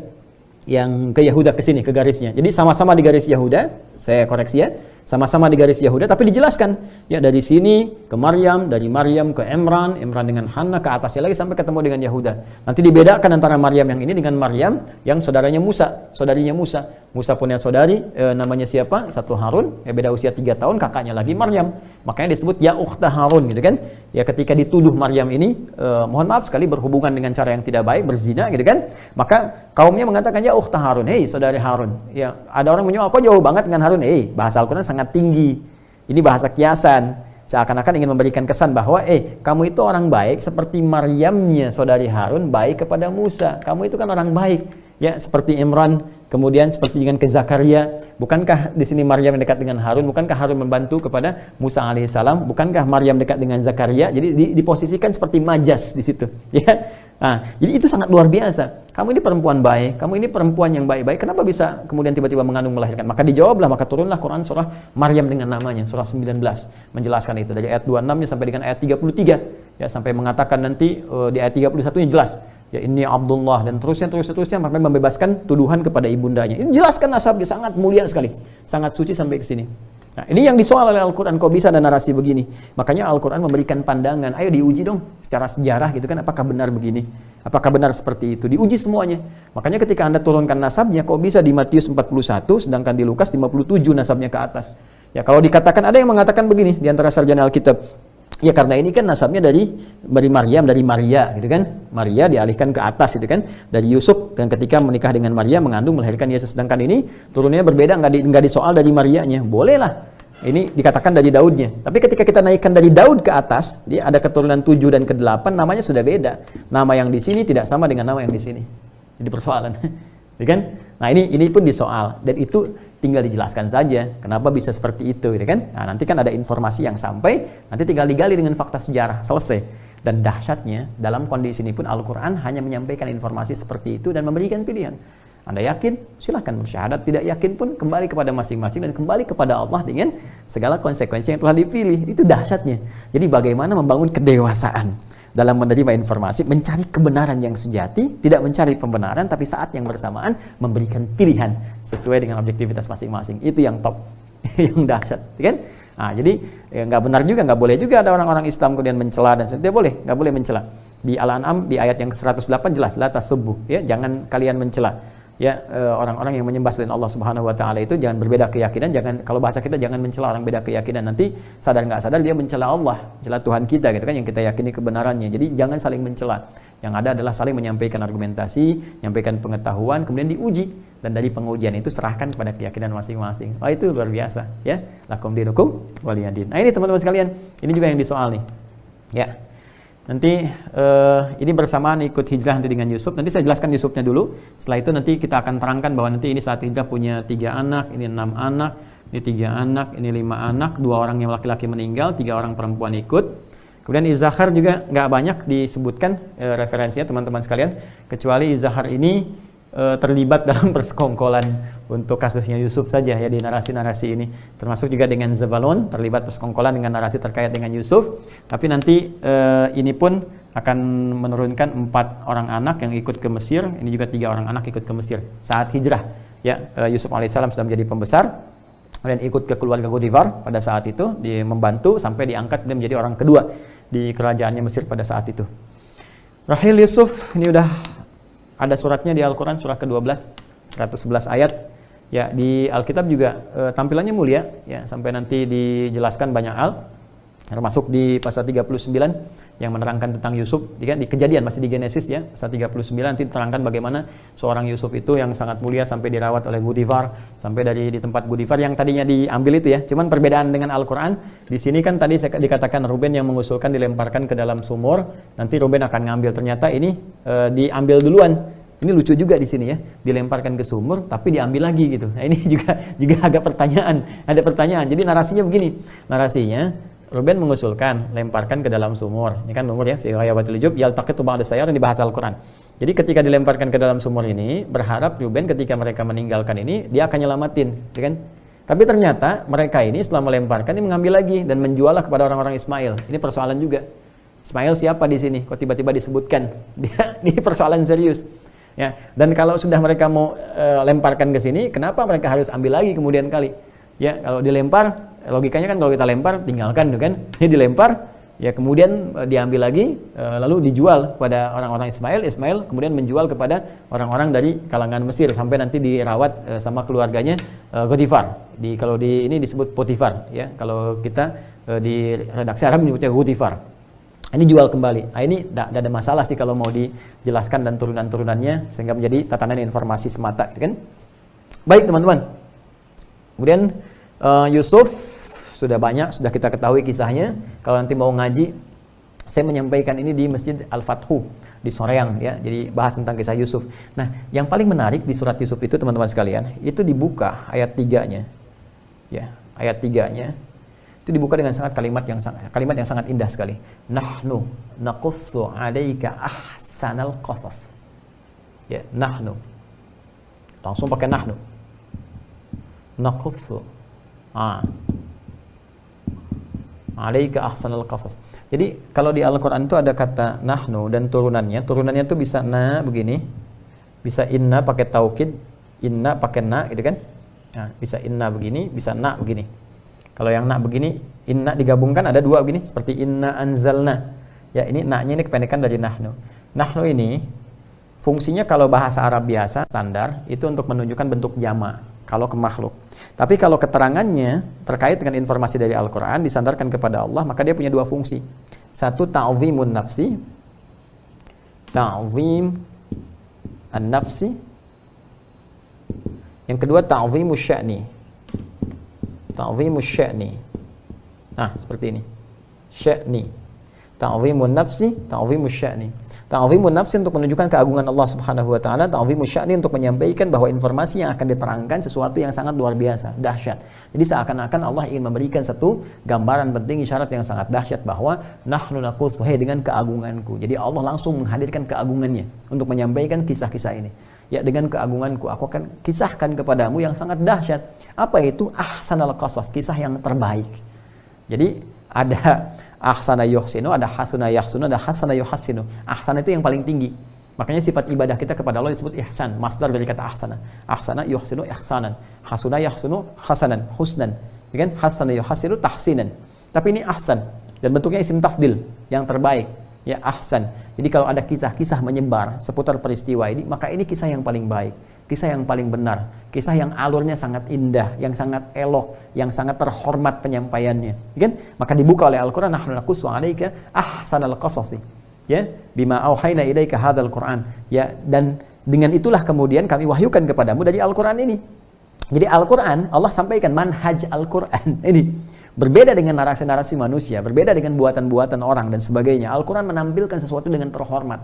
Yang ke Yahuda ke sini ke garisnya. Jadi sama-sama di garis Yahuda. Saya koreksi ya. Sama-sama di garis Yahuda, tapi dijelaskan ya dari sini ke Maryam, dari Maryam ke Imran, Imran dengan Hannah ke atasnya lagi sampai ketemu dengan Yahuda. Nanti dibedakan antara Maryam yang ini dengan Maryam yang saudaranya Musa, saudarinya Musa. Musa punya saudari namanya siapa? Satu Harun, ya beda usia 3 tahun, kakaknya lagi Maryam. Makanya disebut ya ukhta Harun gitu kan. Ya ketika dituduh Maryam ini mohon maaf sekali berhubungan dengan cara yang tidak baik, berzina gitu kan. Maka kaumnya mengatakan ya ukhta Harun, hei saudari Harun. Ya ada orang menyoal kok jauh banget dengan Harun. Bahasa Al-Quran sangat tinggi. Ini bahasa kiasan. Seakan-akan ingin memberikan kesan bahwa kamu itu orang baik seperti Maryamnya saudari Harun baik kepada Musa. Kamu itu kan orang baik. Ya, seperti Imran, kemudian seperti dengan ke Zakaria. Bukankah di sini Maryam dekat dengan Harun? Bukankah Harun membantu kepada Musa alaihissalam? Bukankah Maryam dekat dengan Zakaria? Jadi diposisikan seperti majas di situ. Ya. Nah, jadi itu sangat luar biasa. Kamu ini perempuan baik, kamu ini perempuan yang baik-baik. Kenapa bisa kemudian tiba-tiba mengandung melahirkan? Maka dijawablah, maka turunlah Quran surah Maryam dengan namanya, surah 19 menjelaskan itu dari ayat 26-nya sampai dengan ayat 33. Ya, sampai mengatakan nanti di ayat 31-nya jelas. Ya ini Abdullah dan terusnya sampai membebaskan tuduhan kepada ibundanya. Ini jelaskan nasabnya sangat mulia sekali, sangat suci sampai ke sini. Nah, ini yang disoal oleh Al-Quran, kok bisa ada narasi begini? Makanya Al-Quran memberikan pandangan, ayo diuji dong secara sejarah gitu kan, apakah benar begini? Apakah benar seperti itu? Diuji semuanya. Makanya ketika Anda turunkan nasabnya, kok bisa di Matius 41 sedangkan di Lukas 57 nasabnya ke atas? Ya kalau dikatakan, ada yang mengatakan begini di antara sarjana Alkitab. Ya karena ini kan nasabnya dari Maryam, dari Maria gitu kan. Maria dialihkan ke atas gitu kan. Dari Yusuf dan ketika menikah dengan Maria mengandung melahirkan Yesus. Sedangkan ini turunnya berbeda, nggak disoal dari Marianya. Bolehlah. Ini dikatakan dari Daudnya. Tapi ketika kita naikkan dari Daud ke atas, dia ada keturunan 7 dan ke-8, namanya sudah beda. Nama yang di sini tidak sama dengan nama yang di sini. Jadi persoalan. Ya kan? Nah ini pun disoal dan itu tinggal dijelaskan saja kenapa bisa seperti itu, ya kan? Nah, nanti kan ada informasi yang sampai, nanti tinggal digali dengan fakta sejarah, selesai. Dan dahsyatnya dalam kondisi ini pun Al-Quran hanya menyampaikan informasi seperti itu dan memberikan pilihan. Anda yakin? Silahkan bersyahadat. Tidak yakin pun kembali kepada masing-masing dan kembali kepada Allah dengan segala konsekuensi yang telah dipilih. Itu dahsyatnya. Jadi bagaimana membangun kedewasaan dalam menerima informasi, mencari kebenaran yang sejati, tidak mencari pembenaran, tapi saat yang bersamaan memberikan pilihan sesuai dengan objektivitas masing-masing. Itu yang top, yang dahsyat, kan? Nah, jadi nggak benar juga, nggak boleh juga ada orang-orang Islam kemudian mencela dan sebagainya. Nggak boleh mencela. Di Al-An'am di ayat yang 108 jelas, la tasubbu, ya, jangan kalian mencela. Ya, orang-orang yang menyembah selain Allah Subhanahu wa taala itu jangan berbeda keyakinan, jangan, kalau bahasa kita jangan mencela orang beda keyakinan, nanti sadar nggak sadar dia mencela Allah, mencela Tuhan kita gitu kan yang kita yakini kebenarannya. Jadi jangan saling mencela. Yang ada adalah saling menyampaikan argumentasi, menyampaikan pengetahuan, kemudian diuji, dan dari pengujian itu serahkan kepada keyakinan masing-masing. Wah, itu luar biasa, ya. Lakum dinukum waliyadin. Nah, ini teman-teman sekalian, ini juga yang disoal nih. Ya. Nanti ini bersamaan ikut hijrah nanti dengan Yusuf. Nanti saya jelaskan Yusufnya dulu. Setelah itu nanti kita akan terangkan bahwa nanti ini saat hijrah punya 3 anak, ini 6 anak, ini 3 anak, ini 5 anak, 2 orang yang laki-laki meninggal, 3 orang perempuan ikut. Kemudian Izzahar juga nggak banyak disebutkan referensinya teman-teman sekalian, kecuali Izzahar ini terlibat dalam persekongkolan untuk kasusnya Yusuf saja ya di narasi-narasi ini, termasuk juga dengan Zabalon terlibat persekongkolan dengan narasi terkait dengan Yusuf. Tapi nanti ini pun akan menurunkan 4 orang anak yang ikut ke Mesir. Ini juga 3 orang anak ikut ke Mesir saat hijrah ya. Yusuf alaihissalam sudah menjadi pembesar, kemudian ikut ke keluarga Potifar pada saat itu, dia membantu sampai diangkat dia menjadi orang kedua di kerajaannya Mesir pada saat itu. Rahil Yusuf ini udah ada suratnya di Al-Quran, surah ke-12, 111 ayat. Ya, di Alkitab juga tampilannya mulia, ya, sampai nanti dijelaskan banyak hal, termasuk di pasal 39 yang menerangkan tentang Yusuf, di Kejadian, masih di Genesis ya, pasal 39 nanti diterangkan bagaimana seorang Yusuf itu yang sangat mulia sampai dirawat oleh Potifar, sampai di tempat Potifar yang tadinya diambil itu ya. Cuman perbedaan dengan Al-Quran, di sini kan tadi dikatakan Ruben yang mengusulkan dilemparkan ke dalam sumur, nanti Ruben akan ngambil, ternyata ini diambil duluan. Ini lucu juga di sini ya, dilemparkan ke sumur tapi diambil lagi gitu. Nah, ini juga agak ada pertanyaan. Jadi narasinya begini. Narasinya Ruben mengusulkan lemparkan ke dalam sumur. Ini kan sumur ya, fi ghayabatil jub yaltaqitu ba'da sayar di bahasa Al-Qur'an. Jadi ketika dilemparkan ke dalam sumur ini, berharap Ruben ketika mereka meninggalkan ini dia akan nyelamatin, ya kan? Tapi ternyata mereka ini setelah melemparkan ini mengambil lagi dan menjuallah kepada orang-orang Ismail. Ini persoalan juga. Ismail siapa di sini? Kok tiba-tiba disebutkan? Ini persoalan serius. Ya, dan kalau sudah mereka mau lemparkan ke sini, kenapa mereka harus ambil lagi kemudian kali? Ya, kalau dilempar, logikanya kan kalau kita lempar, tinggalkan, kan? Ini dilempar, ya kemudian diambil lagi, lalu dijual kepada orang-orang Ismail kemudian menjual kepada orang-orang dari kalangan Mesir sampai nanti dirawat sama keluarganya Potifar. Kalau ini disebut Potifar, ya. Kalau kita di redaksi Arab menyebutnya Potifar. Ini jual kembali. Nah, ini tidak ada masalah sih kalau mau dijelaskan dan turunan-turunannya sehingga menjadi tatanan informasi semata, kan? Baik teman-teman. Kemudian Yusuf sudah kita ketahui kisahnya. Kalau nanti mau ngaji, saya menyampaikan ini di Masjid Al-Fathu di Soreang ya. Jadi bahas tentang kisah Yusuf. Nah, yang paling menarik di surat Yusuf itu teman-teman sekalian, itu dibuka ayat 3-nya. Ya, ayat 3-nya. Itu dibuka dengan kalimat yang sangat indah sekali. Nahnu naqussu 'alaika ahsanal qasas. Ya, nahnu. Langsung pakai nahnu. Naqussu 'alaika ahsanal qasas. Jadi kalau di Al-Qur'an itu ada kata nahnu dan turunannya itu bisa na begini. Bisa inna pakai taukid, inna pakai na gitu kan? Nah, bisa inna begini, bisa na begini. Kalau yang na begini, inna digabungkan ada 2 begini, seperti inna anzalna. Ya, ini na-nya ini kependekan dari nahnu. Nahnu ini fungsinya kalau bahasa Arab biasa standar itu untuk menunjukkan bentuk jama kalau ke makhluk. Tapi kalau keterangannya terkait dengan informasi dari Al-Qur'an disandarkan kepada Allah, maka dia punya 2 fungsi. Satu ta'zimun nafsi. Ta'zim an-nafsi. Yang kedua ta'zimus sya'ni. Ta'zimus sya'ni. Nah, seperti ini. Sya'ni. Ta'zimun nafsi, ta'zimus sya'ni. Ta'zimun nafsi untuk menunjukkan keagungan Allah Subhanahu wa taala, ta'zimus sya'ni untuk menyampaikan bahwa informasi yang akan diterangkan sesuatu yang sangat luar biasa, dahsyat. Jadi seakan-akan Allah ingin memberikan satu gambaran penting, isyarat yang sangat dahsyat bahwa nahnu naqussu dengan keagunganku. Jadi Allah langsung menghadirkan keagungannya untuk menyampaikan kisah-kisah ini. Ya, dengan keagunganku aku akan kisahkan kepadamu yang sangat dahsyat. Apa itu? Ahsanal qasas, kisah yang terbaik. Jadi ada ahsana yuhsinu, ada hasuna yahsunu, ada hasana yuhassinu. Ahsana itu yang paling tinggi. Makanya sifat ibadah kita kepada Allah disebut ihsan, masdar dari kata ahsana. Ahsana yuhsinu ihsanan, hasuna yahsunu hasanan, husnan. Ya kan? Hasana yuhassinu tahsinan. Tapi ini ahsan dan bentuknya isim tafdil, yang terbaik. Ya, ahsan. Jadi kalau ada kisah-kisah menyebar seputar peristiwa ini, maka ini kisah yang paling baik, kisah yang paling benar, kisah yang alurnya sangat indah, yang sangat elok, yang sangat terhormat penyampaiannya, kan? Maka dibuka oleh Al-Qur'an, nahnu naqussu 'alaika ahsanal qasasi. Ya, bima auhayna ilaika hadzal Qur'an. Ya, dan dengan itulah kemudian kami wahyukan kepadamu dari Al-Qur'an ini. Jadi Al-Quran, Allah sampaikan manhaj Al-Quran ini berbeda dengan narasi-narasi manusia, berbeda dengan buatan-buatan orang dan sebagainya. Al-Quran menampilkan sesuatu dengan terhormat.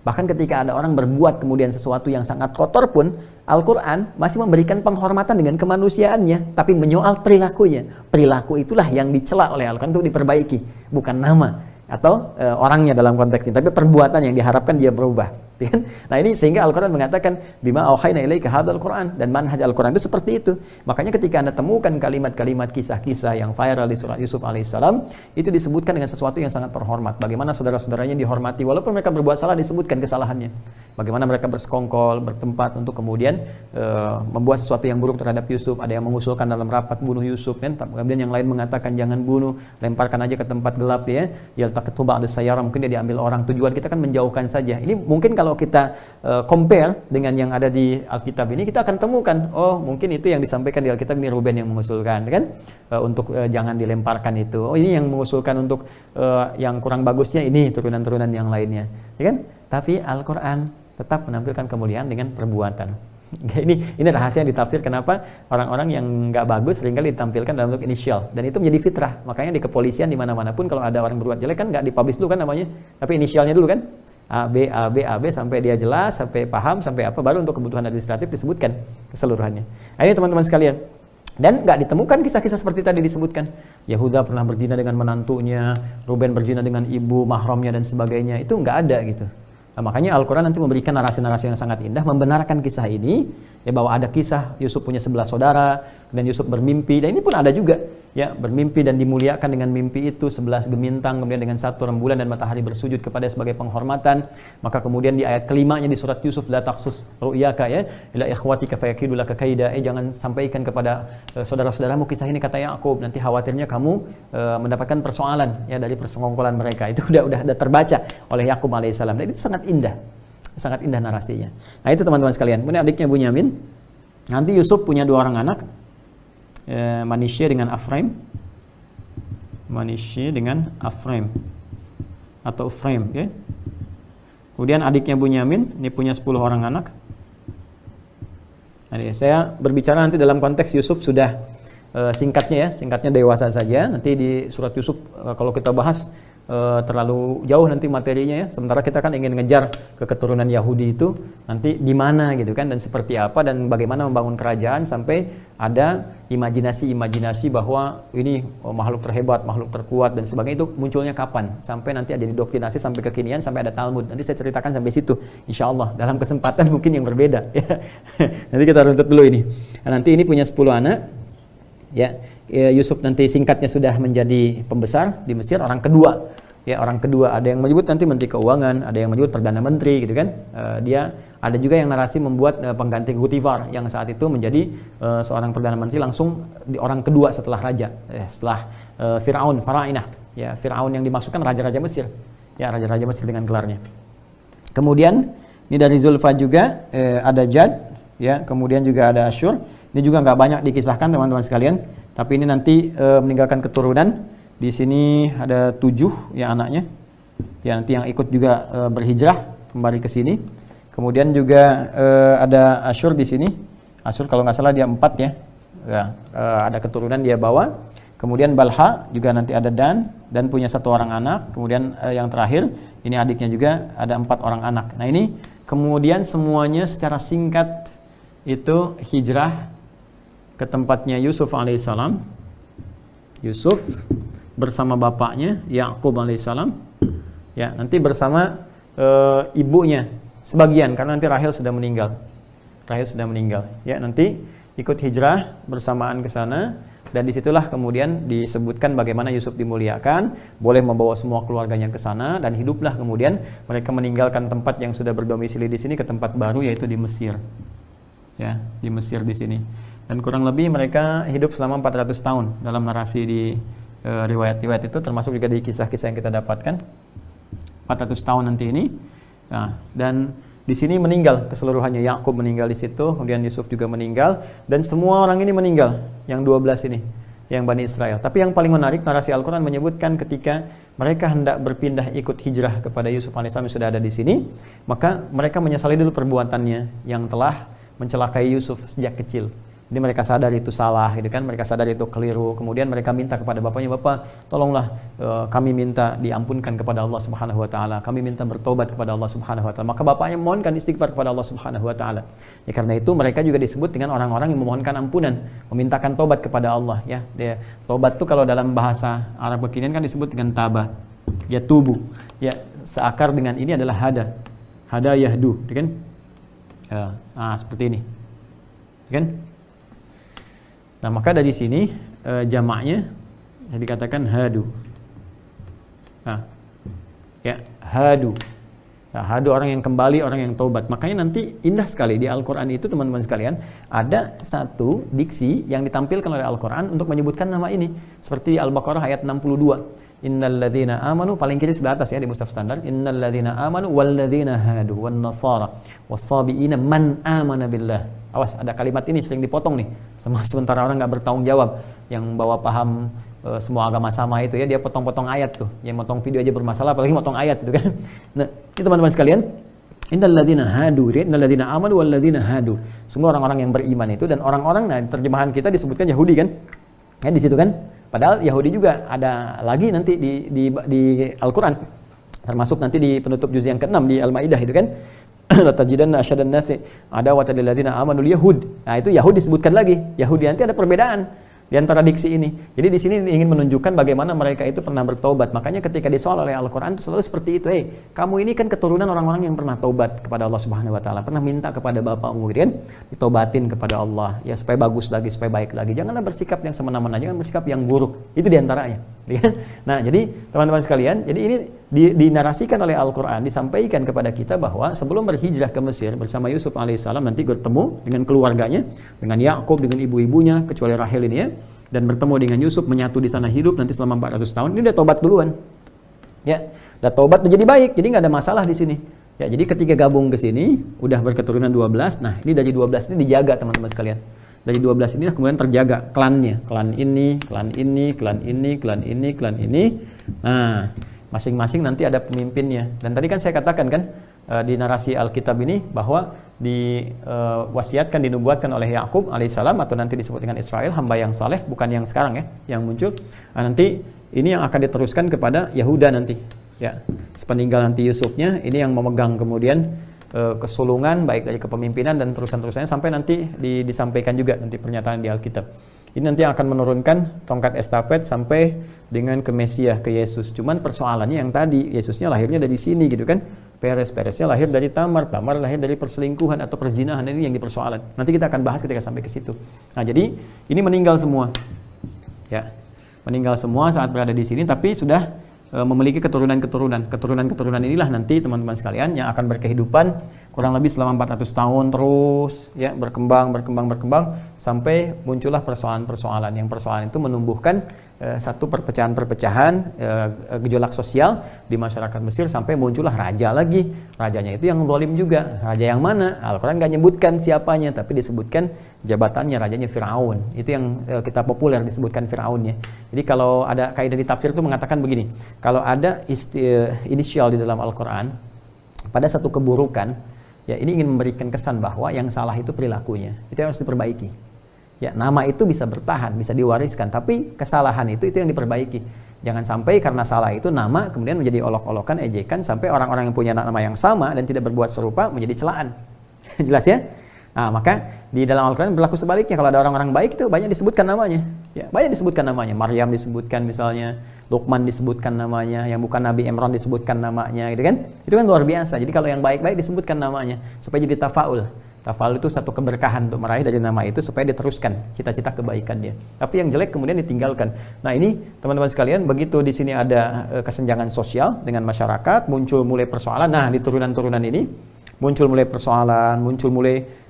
Bahkan ketika ada orang berbuat kemudian sesuatu yang sangat kotor pun, Al-Quran masih memberikan penghormatan dengan kemanusiaannya, tapi menyoal perilakunya. Perilaku itulah yang dicela oleh Al-Quran untuk diperbaiki, bukan nama atau orangnya dalam konteks ini, tapi perbuatan yang diharapkan dia berubah. Kan? Nah ini sehingga Al-Quran mengatakan bima auhayna ilaika hadzal Quran, dan manhaj Al-Quran itu seperti itu. Makanya ketika Anda temukan kalimat-kalimat kisah-kisah yang viral di surat Yusuf alaihissalam, itu disebutkan dengan sesuatu yang sangat terhormat. Bagaimana saudara-saudaranya dihormati walaupun mereka berbuat salah, disebutkan kesalahannya. Bagaimana mereka bersekongkol, bertempat untuk kemudian membuat sesuatu yang buruk terhadap Yusuf. Ada yang mengusulkan dalam rapat bunuh Yusuf, kan? Kemudian yang lain mengatakan jangan bunuh, lemparkan aja ke tempat gelap ya. Yaltaqitu ba'da sayyara, mungkin dia diambil orang. Tujuan kita kan menjauhkan saja. Ini mungkin kalau kita compare dengan yang ada di Alkitab ini, kita akan temukan, oh mungkin itu yang disampaikan di Alkitab ini Ruben yang mengusulkan, kan? Untuk jangan dilemparkan itu. Oh ini yang mengusulkan untuk yang kurang bagusnya ini turunan-turunan yang lainnya, ya kan? Tapi Al-Quran tetap menampilkan kemuliaan dengan perbuatan. Ini rahasia yang ditafsir kenapa orang-orang yang nggak bagus seringkali ditampilkan dalam bentuk inisial, dan itu menjadi fitrah. Makanya di kepolisian di mana-mana pun kalau ada orang berbuat jelek kan nggak dipublish dulu kan namanya, tapi inisialnya dulu kan, A B A B A B sampai dia jelas, sampai paham, sampai apa, baru untuk kebutuhan administratif disebutkan keseluruhannya. Nah, ini teman-teman sekalian. Dan nggak ditemukan kisah-kisah seperti tadi disebutkan. Yahuda pernah berzina dengan menantunya, Ruben berzina dengan ibu mahramnya dan sebagainya. Itu nggak ada gitu. Nah, makanya Al-Quran nanti memberikan narasi-narasi yang sangat indah, membenarkan kisah ini, ya, bahwa ada kisah Yusuf punya 11 saudara, dan Yusuf bermimpi, dan ini pun ada juga, ya, bermimpi dan dimuliakan dengan mimpi itu, 11 gemintang, kemudian dengan 1 rembulan dan matahari bersujud kepada sebagai penghormatan. Maka kemudian di ayat kelimanya di surat Yusuf, la taqsus ru'yaka ya ila ikhwatika fayakidu laka kaida, jangan sampaikan kepada saudara-saudaramu kisah ini, kata Yakub, nanti khawatirnya kamu mendapatkan persoalan ya dari persekongkolan mereka. Itu udah terbaca oleh Yakub alaihissalam, dan itu sangat indah narasinya. Nah itu teman-teman sekalian. Kemudian adiknya Bunyamin, nanti Yusuf punya 2 orang anak, Manishya dengan Afraim, atau Efraim, ya. Kemudian adiknya Bunyamin ini punya 10 orang anak. Nah, saya berbicara nanti dalam konteks Yusuf sudah singkatnya dewasa saja. Nanti di surat Yusuf kalau kita bahas terlalu jauh nanti materinya ya. Sementara kita kan ingin ngejar ke keturunan Yahudi itu nanti di mana gitu kan, dan seperti apa dan bagaimana membangun kerajaan sampai ada imajinasi bahwa ini makhluk terhebat, makhluk terkuat dan sebagainya. Itu munculnya kapan? Sampai nanti ada didoktrinasi sampai kekinian, sampai ada Talmud. Nanti saya ceritakan sampai situ insyaallah dalam kesempatan mungkin yang berbeda ya. Nanti kita runtut dulu ini. Nah, nanti ini punya 10 anak. Ya, Yusuf nanti singkatnya sudah menjadi pembesar di Mesir, orang kedua. Ya, orang kedua. Ada yang menyebut nanti menteri keuangan, ada yang menyebut perdana menteri gitu kan. Dia ada juga yang narasi membuat pengganti Gutifar yang saat itu menjadi seorang perdana menteri langsung di orang kedua setelah raja, setelah Firaun, Farainah. Ya, Firaun yang dimaksudkan raja-raja Mesir. Ya, raja-raja Mesir dengan gelarnya. Kemudian ini dari Zulfa juga ada Jad. Ya, kemudian juga ada Asyur. Ini juga nggak banyak dikisahkan teman-teman sekalian, tapi ini nanti meninggalkan keturunan. Di sini ada 7 ya anaknya. Ya, nanti yang ikut juga berhijrah kembali ke sini. Kemudian juga ada Asyur di sini. Asyur kalau nggak salah dia 4 ya. Ya, ada keturunan dia bawa. Kemudian Balha juga nanti ada dan punya 1 orang anak. Kemudian yang terakhir ini adiknya juga ada 4 orang anak. Nah ini kemudian semuanya secara singkat itu hijrah ke tempatnya Yusuf alaihissalam. Yusuf bersama bapaknya Yakub alaihissalam. Ya, nanti bersama ibunya sebagian karena nanti Rahel sudah meninggal. Ya, nanti ikut hijrah bersamaan ke sana, dan disitulah kemudian disebutkan bagaimana Yusuf dimuliakan, boleh membawa semua keluarganya ke sana, dan hiduplah kemudian mereka meninggalkan tempat yang sudah berdomisili di sini ke tempat baru yaitu di Mesir. Ya, di Mesir di sini. Dan kurang lebih mereka hidup selama 400 tahun dalam narasi di riwayat-riwayat itu, termasuk juga di kisah-kisah yang kita dapatkan. 400 tahun nanti ini. Nah, dan di sini meninggal keseluruhannya. Yakub meninggal di situ, kemudian Yusuf juga meninggal, dan semua orang ini meninggal, yang 12 ini, yang Bani Israel. Tapi yang paling menarik, narasi Al-Quran menyebutkan ketika mereka hendak berpindah ikut hijrah kepada Yusuf alaihissalam yang sudah ada di sini, maka mereka menyesali dulu perbuatannya yang telah mencelakai Yusuf sejak kecil. Jadi mereka sadar itu salah, gitu kan? Mereka sadar itu keliru. Kemudian mereka minta kepada bapaknya, "Bapak, tolonglah kami minta diampunkan kepada Allah Subhanahu wa taala. Kami minta bertobat kepada Allah Subhanahu wa taala." Maka bapaknya memohonkan istighfar kepada Allah Subhanahu wa taala. Ya, karena itu mereka juga disebut dengan orang-orang yang memohonkan ampunan, memintakan tobat kepada Allah, ya. Tobat itu kalau dalam bahasa Arab kekinian kan disebut dengan taba. Ya, tubuh. Ya, seakar dengan ini adalah hada. hada yahdu, kan? Seperti ini, kan? Nah, maka dari sini jamaknya dikatakan hadu. Hadu. Nah, hadu orang yang kembali, orang yang taubat. Makanya nanti indah sekali di Al-Quran itu, teman-teman sekalian, ada satu diksi yang ditampilkan oleh Al-Quran untuk menyebutkan nama ini. Seperti Al-Baqarah ayat 62. Innal ladzina amanu, paling kiri sebelah atas ya di mushaf standar. Innal ladzina amanu wal ladzina hadu wan nasara was-sabiina man amana billah. Awas, ada kalimat ini sering dipotong nih. Sementara orang nggak bertanggung jawab, yang bawa paham semua agama sama itu ya, dia potong-potong ayat tuh. Yang potong video aja bermasalah, apalagi potong ayat itu kan. Nah, ini teman-teman sekalian, innal ladzina hadu, innal ladzina amanu wal ladzina hadu. Semua orang-orang yang beriman itu, dan orang-orang, nah terjemahan kita disebutkan Yahudi kan? Ya, di situ kan. Padahal Yahudi juga ada lagi nanti di Al-Qur'an. Termasuk nanti di penutup juz yang ke-6 di Al-Maidah itu kan. La tajidanna asyadan nasi adawatan lil ladzina amanu yahud. Nah, itu Yahudi disebutkan lagi. Yahudi nanti ada perbedaan di antara diksi ini. Jadi di sini ingin menunjukkan bagaimana mereka itu pernah bertaubat. Makanya ketika disoal oleh Al-Quran itu selalu seperti itu. Kamu ini kan keturunan orang-orang yang pernah taubat kepada Allah Subhanahu Wa Taala, pernah minta kepada bapakmu, gitu kan, ditaubatin kepada Allah, ya supaya bagus lagi, supaya baik lagi. Janganlah bersikap yang semena-mena, jangan bersikap yang buruk. Itu diantaranya. Nah, jadi teman-teman sekalian, jadi ini dinarasikan oleh Al-Quran, disampaikan kepada kita bahwa sebelum berhijrah ke Mesir bersama Yusuf alaihissalam, nanti bertemu dengan keluarganya, dengan Yakub, dengan ibu-ibunya, kecuali Rahel ini ya, dan bertemu dengan Yusuf, menyatu di sana hidup nanti selama 400 tahun. Ini udah tobat duluan, ya, udah tobat, udah jadi baik, jadi nggak ada masalah di sini. Ya, jadi ketika gabung ke sini, udah berketurunan 12. Nah, ini dari 12 ini dijaga teman-teman sekalian. Dari 12 ini kemudian terjaga klannya, klan ini, klan ini, klan ini, klan ini, klan ini. Nah, masing-masing nanti ada pemimpinnya. Dan tadi kan saya katakan kan di narasi Alkitab ini bahwa diwasiatkan, dinubuatkan oleh Yakub alaihissalam, atau nanti disebut dengan Israel, hamba yang saleh, bukan yang sekarang ya, yang muncul. Nah, nanti ini yang akan diteruskan kepada Yahuda nanti. Ya, sepeninggal nanti Yusufnya, ini yang memegang kemudian kesulungan baik dari kepemimpinan dan terusan-terusannya sampai nanti disampaikan juga nanti pernyataan di Alkitab. Ini nanti akan menurunkan tongkat estafet sampai dengan ke Mesias, ke Yesus. Cuman persoalannya yang tadi, Yesusnya lahirnya dari sini gitu kan. Peresnya lahir dari Tamar lahir dari perselingkuhan atau perzinahan, ini yang dipersoalan. Nanti kita akan bahas ketika sampai ke situ. Nah, jadi ini meninggal semua. Ya. Meninggal semua saat berada di sini, tapi sudah memiliki keturunan inilah nanti teman-teman sekalian yang akan berkehidupan kurang lebih selama 400 tahun terus ya, berkembang sampai muncullah persoalan-persoalan. Yang persoalan itu menumbuhkan satu perpecahan-perpecahan, gejolak sosial di masyarakat Mesir, sampai muncullah raja lagi. Rajanya itu yang zalim juga. Raja yang mana? Al-Quran nggak nyebutkan siapanya, tapi disebutkan jabatannya, rajanya Firaun. Itu yang kita populer disebutkan Firaunnya. Jadi kalau ada kaidah di tafsir itu mengatakan begini, kalau ada inisial di dalam Al-Quran pada satu keburukan, ya ini ingin memberikan kesan bahwa yang salah itu perilakunya, itu yang harus diperbaiki. Ya, nama itu bisa bertahan, bisa diwariskan, tapi kesalahan itu yang diperbaiki. Jangan sampai karena salah itu nama kemudian menjadi olok-olokan, ejekan, sampai orang-orang yang punya nama yang sama dan tidak berbuat serupa menjadi celaan. Jelas ya? Nah, maka di dalam Al-Quran berlaku sebaliknya. Kalau ada orang-orang baik itu banyak disebutkan namanya. Ya, banyak disebutkan namanya. Maryam disebutkan misalnya, Luqman disebutkan namanya, yang bukan Nabi Imran disebutkan namanya, gitu kan? Itu kan luar biasa. Jadi kalau yang baik-baik disebutkan namanya supaya jadi tafaul. Tafaul itu satu keberkahan untuk meraih dari nama itu supaya diteruskan cita-cita kebaikan dia. Tapi yang jelek kemudian ditinggalkan. Nah, ini teman-teman sekalian, begitu di sini ada kesenjangan sosial dengan masyarakat, muncul mulai persoalan. Nah, di turunan-turunan ini muncul mulai persoalan, muncul mulai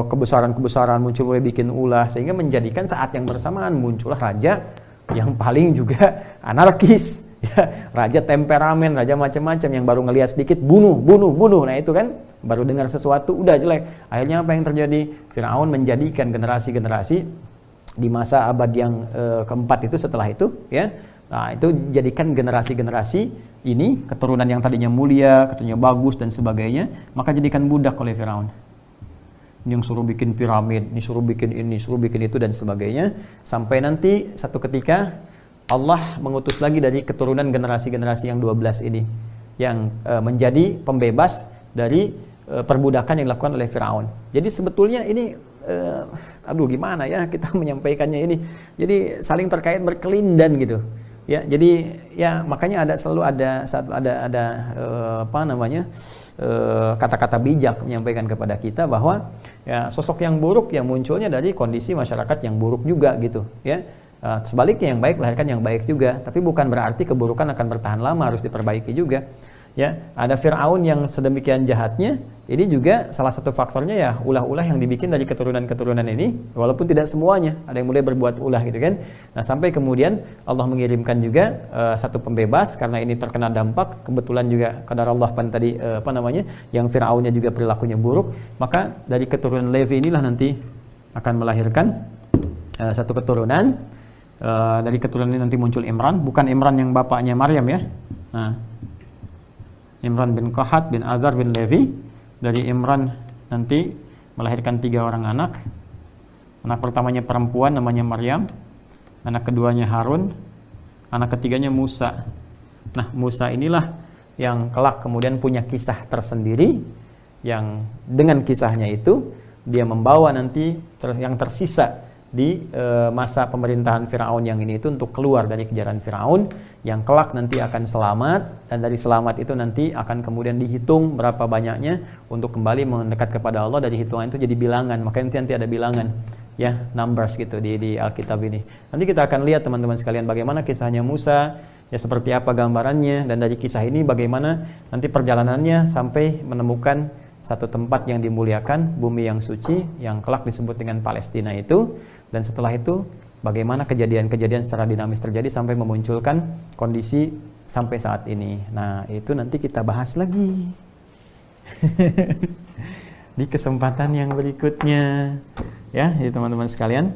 kebesaran-kebesaran, muncul mulai bikin ulah, sehingga menjadikan saat yang bersamaan muncullah raja yang paling juga anarkis, ya, raja temperamen, raja macam-macam, yang baru ngelihat sedikit bunuh. Nah, itu kan baru dengar sesuatu udah jelek. Akhirnya apa yang terjadi? Firaun menjadikan generasi-generasi di masa abad yang keempat itu, setelah itu ya. Nah, itu jadikan generasi-generasi ini, keturunan yang tadinya mulia, keturunan bagus dan sebagainya, maka jadikan budak oleh Firaun. Yang suruh bikin piramid, ini suruh bikin ini, suruh bikin itu dan sebagainya, sampai nanti satu ketika Allah mengutus lagi dari keturunan generasi-generasi yang 12 ini, yang menjadi pembebas dari perbudakan yang dilakukan oleh Firaun. Jadi sebetulnya ini gimana ya kita menyampaikannya ini, jadi saling terkait berkelindan gitu. Ya, jadi ya makanya selalu ada kata-kata bijak menyampaikan kepada kita bahwa ya sosok yang buruk yang munculnya dari kondisi masyarakat yang buruk juga gitu ya. Sebaliknya yang baik melahirkan yang baik juga, tapi bukan berarti keburukan akan bertahan lama, harus diperbaiki juga. Ya, ada Firaun yang sedemikian jahatnya, ini juga salah satu faktornya ya ulah-ulah yang dibikin dari keturunan-keturunan ini, walaupun tidak semuanya, ada yang mulai berbuat ulah gitu kan. Nah, sampai kemudian Allah mengirimkan juga satu pembebas karena ini terkena dampak, kebetulan juga qadar Allah tadi yang Firaunnya juga perilakunya buruk, maka dari keturunan Levi inilah nanti akan melahirkan satu keturunan. Dari keturunan ini nanti muncul Imran, bukan Imran yang bapaknya Maryam ya. Nah, Imran bin Qahat bin Azar bin Levi. Dari Imran nanti melahirkan 3 orang anak. Anak pertamanya perempuan namanya Maryam, anak keduanya Harun, anak ketiganya Musa. Nah, Musa inilah yang kelak kemudian punya kisah tersendiri, yang dengan kisahnya itu dia membawa nanti yang tersisa di masa pemerintahan Firaun yang ini itu untuk keluar dari kejaran Firaun, yang kelak nanti akan selamat, dan dari selamat itu nanti akan kemudian dihitung berapa banyaknya untuk kembali mendekat kepada Allah. Dari hitungan itu jadi bilangan, makanya nanti ada bilangan ya, numbers gitu di Alkitab ini. Nanti kita akan lihat teman-teman sekalian bagaimana kisahnya Musa, ya seperti apa gambarannya, dan dari kisah ini bagaimana nanti perjalanannya sampai menemukan satu tempat yang dimuliakan, bumi yang suci, yang kelak disebut dengan Palestina itu. Dan setelah itu bagaimana kejadian-kejadian secara dinamis terjadi sampai memunculkan kondisi sampai saat ini. Nah, itu nanti kita bahas lagi di kesempatan yang berikutnya ya, teman-teman sekalian.